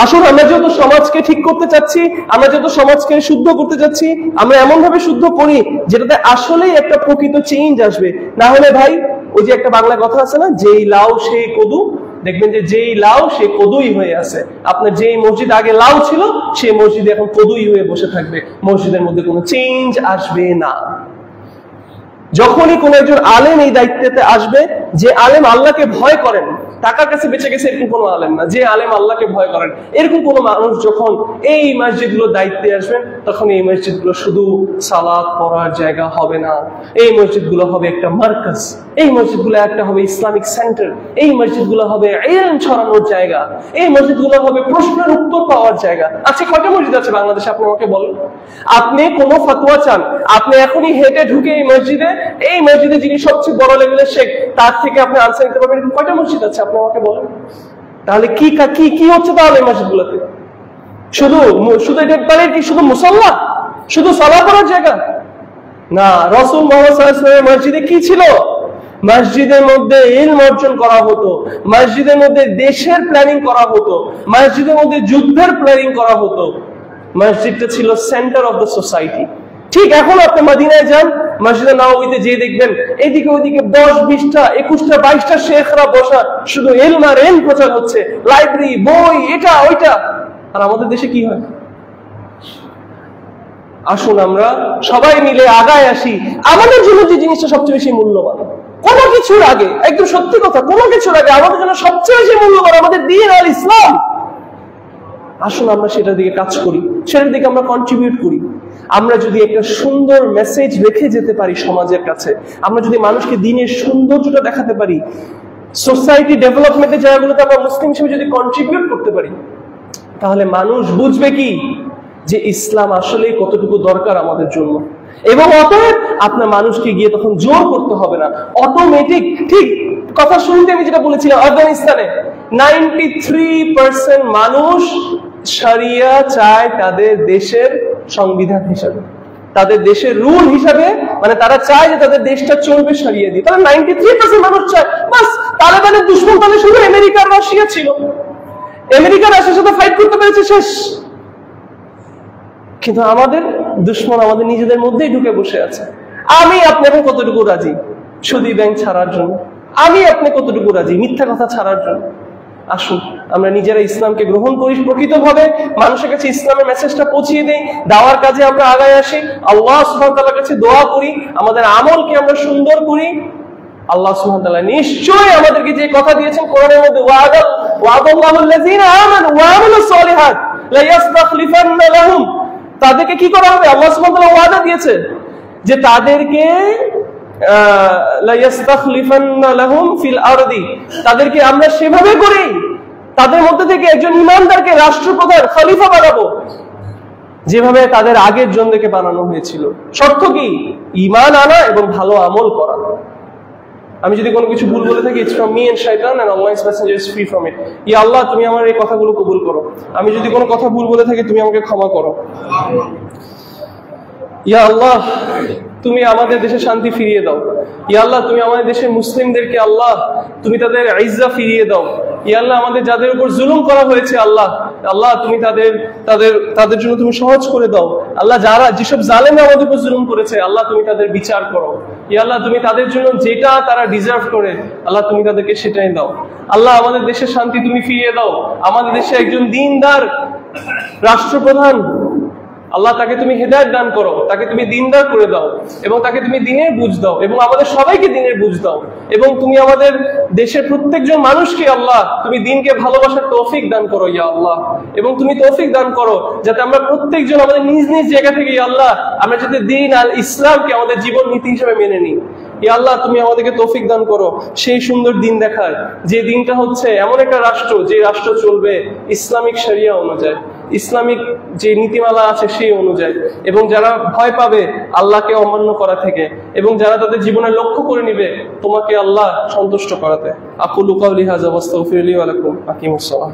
A: আসলে আমরা যেহেতু সমাজকে ঠিক করতে চাচ্ছি, আমরা যেহেতু সমাজকে শুদ্ধ করতে চাচ্ছি, আমরা এমন ভাবে শুদ্ধ করি যেটাতে আসলেই একটা প্রকৃত চেঞ্জ আসবে। না হলে ভাই, ওই যে একটা বাংলা কথা আছে না, যেই লাউ সেই কদু, দেখবেন যে যেই লাউ সে কদুই হয়ে আছে। আপনার যেই মসজিদ আগে লাউ ছিল, সেই মসজিদে এখন কদুই হয়ে বসে থাকবে, মসজিদের মধ্যে কোনো চেঞ্জ আসবে না। যখনই কোন একজন আলেম এই দায়িত্বতে আসবে, যে আলেম আল্লাহকে ভয় করেন, টাকার কাছে বেঁচে গেছে এরকম কোনো আলেম না, যে আলেম আল্লাহকে ভয় করেন, এরকম কোন মানুষ যখন এই মসজিদগুলোর দায়িত্বে আসবেন, তখন এই মসজিদগুলো শুধু সালাত পড়ার জায়গা হবে না, এই মসজিদগুলো হবে একটা মার্কাজ, এই মসজিদগুলো একটা হবে ইসলামিক সেন্টার, এই মসজিদগুলো হবে ইলম ছড়ানোর জায়গা, এই মসজিদগুলো হবে প্রশ্নের উত্তর পাওয়ার জায়গা। আচ্ছা, কয়টা মসজিদ আছে বাংলাদেশে আপনি আমাকে বলেন? আপনি কোনো ফতোয়া চান, আপনি এখনই হেঁটে ঢুকে এই মসজিদে যিনি সবচেয়ে বড় লেভেলের শেখ, তার থেকে আপনি আনসার নিতে পারবেন কয়টা মসজিদ আছে আপনি আমাকে বলেন। তাহলে কি হচ্ছে তাহলে এই মসজিদগুলোতে? শুধু এটা কি শুধু মুসাল্লা, শুধু সালাত পড়ার জায়গা না। রাসূল মুহাম্মদ সাল্লাল্লাহু আলাইহি ওয়াসাল্লামের মসজিদে কি ছিল? মসজিদের মধ্যে ইলম অর্জন করা হতো, মসজিদের মধ্যে দেশের প্ল্যানিং করা হতো, মসজিদের মধ্যে যুদ্ধের প্ল্যানিং করা হতো। মসজিদটা ছিল সেন্টার অফ দ্য সোসাইটি। ঠিক এখন আপনি মদিনায় যান, মসজিদে নববীতে যে দেখবেন এদিকে ওইদিকে 10, 20টা, 21টা, 22টা শেখরা বসা, শুধু ইলম আর ইলম প্রচার হচ্ছে, লাইব্রেরি, বই, এটা ওইটা। আর আমাদের দেশে কি হয়? আসুন আমরা সবাই মিলে আগায় আসি। আমাদের জন্য যে জিনিসটা সবচেয়ে বেশি মূল্যবান, কোনো কিছুর আগে, একদম সত্যি কথা, কোনো কিছুর আগে আমাদের জন্য সবচেয়ে বেশি মূল্যবান আমাদের দ্বীন আল ইসলাম। আসুন আমরা সেটার দিকে কাজ করি, সেটার দিকে আমরা কন্ট্রিবিউট করি। আমরা যদি একটা সুন্দর মেসেজ রেখে যেতে পারি সমাজের কাছে, আমরা যদি মানুষকে দ্বীনের সৌন্দর্যটা দেখাতে পারি, সোসাইটি ডেভেলপমেন্টের জায়গাগুলোতে আমরা মুসলিম হিসেবে যদি কন্ট্রিবিউট করতে পারি, তাহলে মানুষ বুঝবে কি যে ইসলাম আসলে কতটুকু দরকার আমাদের জন্য। এবং অতএব আপনার মানুষকে গিয়ে তখন জোর করতে হবে না, অটোমেটিক। ঠিক কথা শুনতে আমি যেটা বলেছিলাম, আফগানিস্তানে 93% মানুষ শরিয়া চায় তাদের দেশের সংবিধান হিসাবে, তাদের দেশের রুল হিসাবে, মানে তারা চায় যে তাদের দেশটা চলবে শরিয়া দিয়ে। তারা 93% মানুষ চায়। বাস, তালেবানের দুশ্মন তাহলে শুধু আমেরিকা আর রাশিয়া ছিল, আমেরিকা রাশিয়ার সাথে ফাইট করতে পেরেছে, শেষ। কিন্তু আমাদের দুশ্মন আমাদের নিজেদের মধ্যেই ঢুকে বসে আছে। আমি আপনি এখন কতটুকু রাজি সুদী ব্যাংক ছাড়ার জন্য? আমি আপনি কতটুকু রাজি মিথ্যা কথা ছাড়ার জন্য? আসুন আমরা নিজেরা ইসলামকে গ্রহণ করি, প্রকৃতভাবে মানুষের কাছে ইসলামের মেসেজটা পৌঁছিয়ে দেই, দাওয়ার কাজে আমরা আগায় আসি, আল্লাহ সুবহানাহু ওয়া তাআলার কাছে দোয়া করি, আমাদের আমলকে আমরা সুন্দর করি। আল্লাহ সুবহানাহু ওয়া তাআলা নিশ্চয়ই আমাদেরকে যে কথা দিয়েছেন কোরআনের মধ্যে, ওয়াদাল্লাহুল্লাযীনা আমানু ওয়া আমিলুস সালিহাত লা ইস্তাখলিফান্না লাহুম, তাদেরকে কি করা হবে? আল্লাহ সুবহানাহু ওয়া তাআলা ওয়াদা দিয়েছে যে তাদেরকে লা ইস্তাখলিফান্না লাহুম ফিল আরদি, তাদেরকে আমরা সেভাবে করি, তাদের মধ্যে থেকে একজন ঈমানদারকে রাষ্ট্রপ্রধান, খলিফা বানাবো, যেভাবে তাদের আগের জনদেরকে বানানো হয়েছিল। শর্ত কি? ঈমান আনা এবং ভালো আমল করা। আমি যদি কোনো কিছু ভুল বলে থাকি, ইটস ফ্রম মি এন্ড শয়তান, and Allah's messenger is free from it. ইয়া আল্লাহ, তুমি আমার এই কথাগুলো কবুল করো। আমি যদি কোনো কথা ভুল বলে থাকি, তুমি আমাকে ক্ষমা করো। ইয়া আল্লাহ, তুমি আমাদের দেশে শান্তি ফিরিয়ে দাও। ইয়া আল্লাহ, তুমি আমাদের দেশের মুসলিমদেরকে আল্লাহ তুমি তাদের ইজ্জত ফিরিয়ে দাও। ইয়া আল্লাহ, আমাদের যাদের উপর জুলুম করা হয়েছে আল্লাহ, আল্লাহ তুমি তাদের জন্য তুমি সহজ করে দাও। আল্লাহ, যারা যেসব জালেম আমাদের উপর জুলুম করেছে আল্লাহ তুমি তাদের বিচার করো। ইয়া আল্লাহ, তুমি তাদের জন্য যেটা তারা ডিজার্ভ করে আল্লাহ তুমি তাদেরকে সেটাই দাও। আল্লাহ, আমাদের দেশের শান্তি তুমি ফিরিয়ে দাও। আমাদের দেশে একজন দ্বীনদার রাষ্ট্রপ্রধান আল্লাহ, তাকে তুমি হেদায়েত দান করো, তাকে তুমি দ্বীনদার করে দাও, এবং তাকে তুমি দ্বীনের বুঝ দাও, এবং আমাদের সবাইকে দ্বীনের বুঝ দাও। এবং তুমি আমাদের দেশের প্রত্যেকজন মানুষকে আল্লাহ তুমি দ্বীনকে ভালোবাসার তৌফিক দান করো ইয়া আল্লাহ। এবং তুমি তৌফিক দান করো যাতে আমরা প্রত্যেকজন আমাদের নিজ নিজ জায়গা থেকে ইয়া আল্লাহ আমরা যাতে দ্বীন আল ইসলামকে আমাদের জীবন নীতি হিসেবে মেনে নিই। ইয়া আল্লাহ, তুমি আমাদেরকে তৌফিক দান করো সেই সুন্দর দিন দেখার, যে দিনটা হচ্ছে এমন একটা রাষ্ট্র, যে রাষ্ট্র চলবে ইসলামিক শরিয়া অনুযায়ী, ইসলামিক যে নীতিমালা আছে সেই অনুযায়ী, এবং যারা ভয় পাবে আল্লাহকে অমান্য করা থেকে, এবং যারা তাদের জীবনের লক্ষ্য করে নিবে তোমাকে আল্লাহ সন্তুষ্ট করাতে। আকুলু কাওলি হাযা ওয়াস্তাগফিরুল্লাহ ওয়া লাকুম। আকিমুস সালাহ।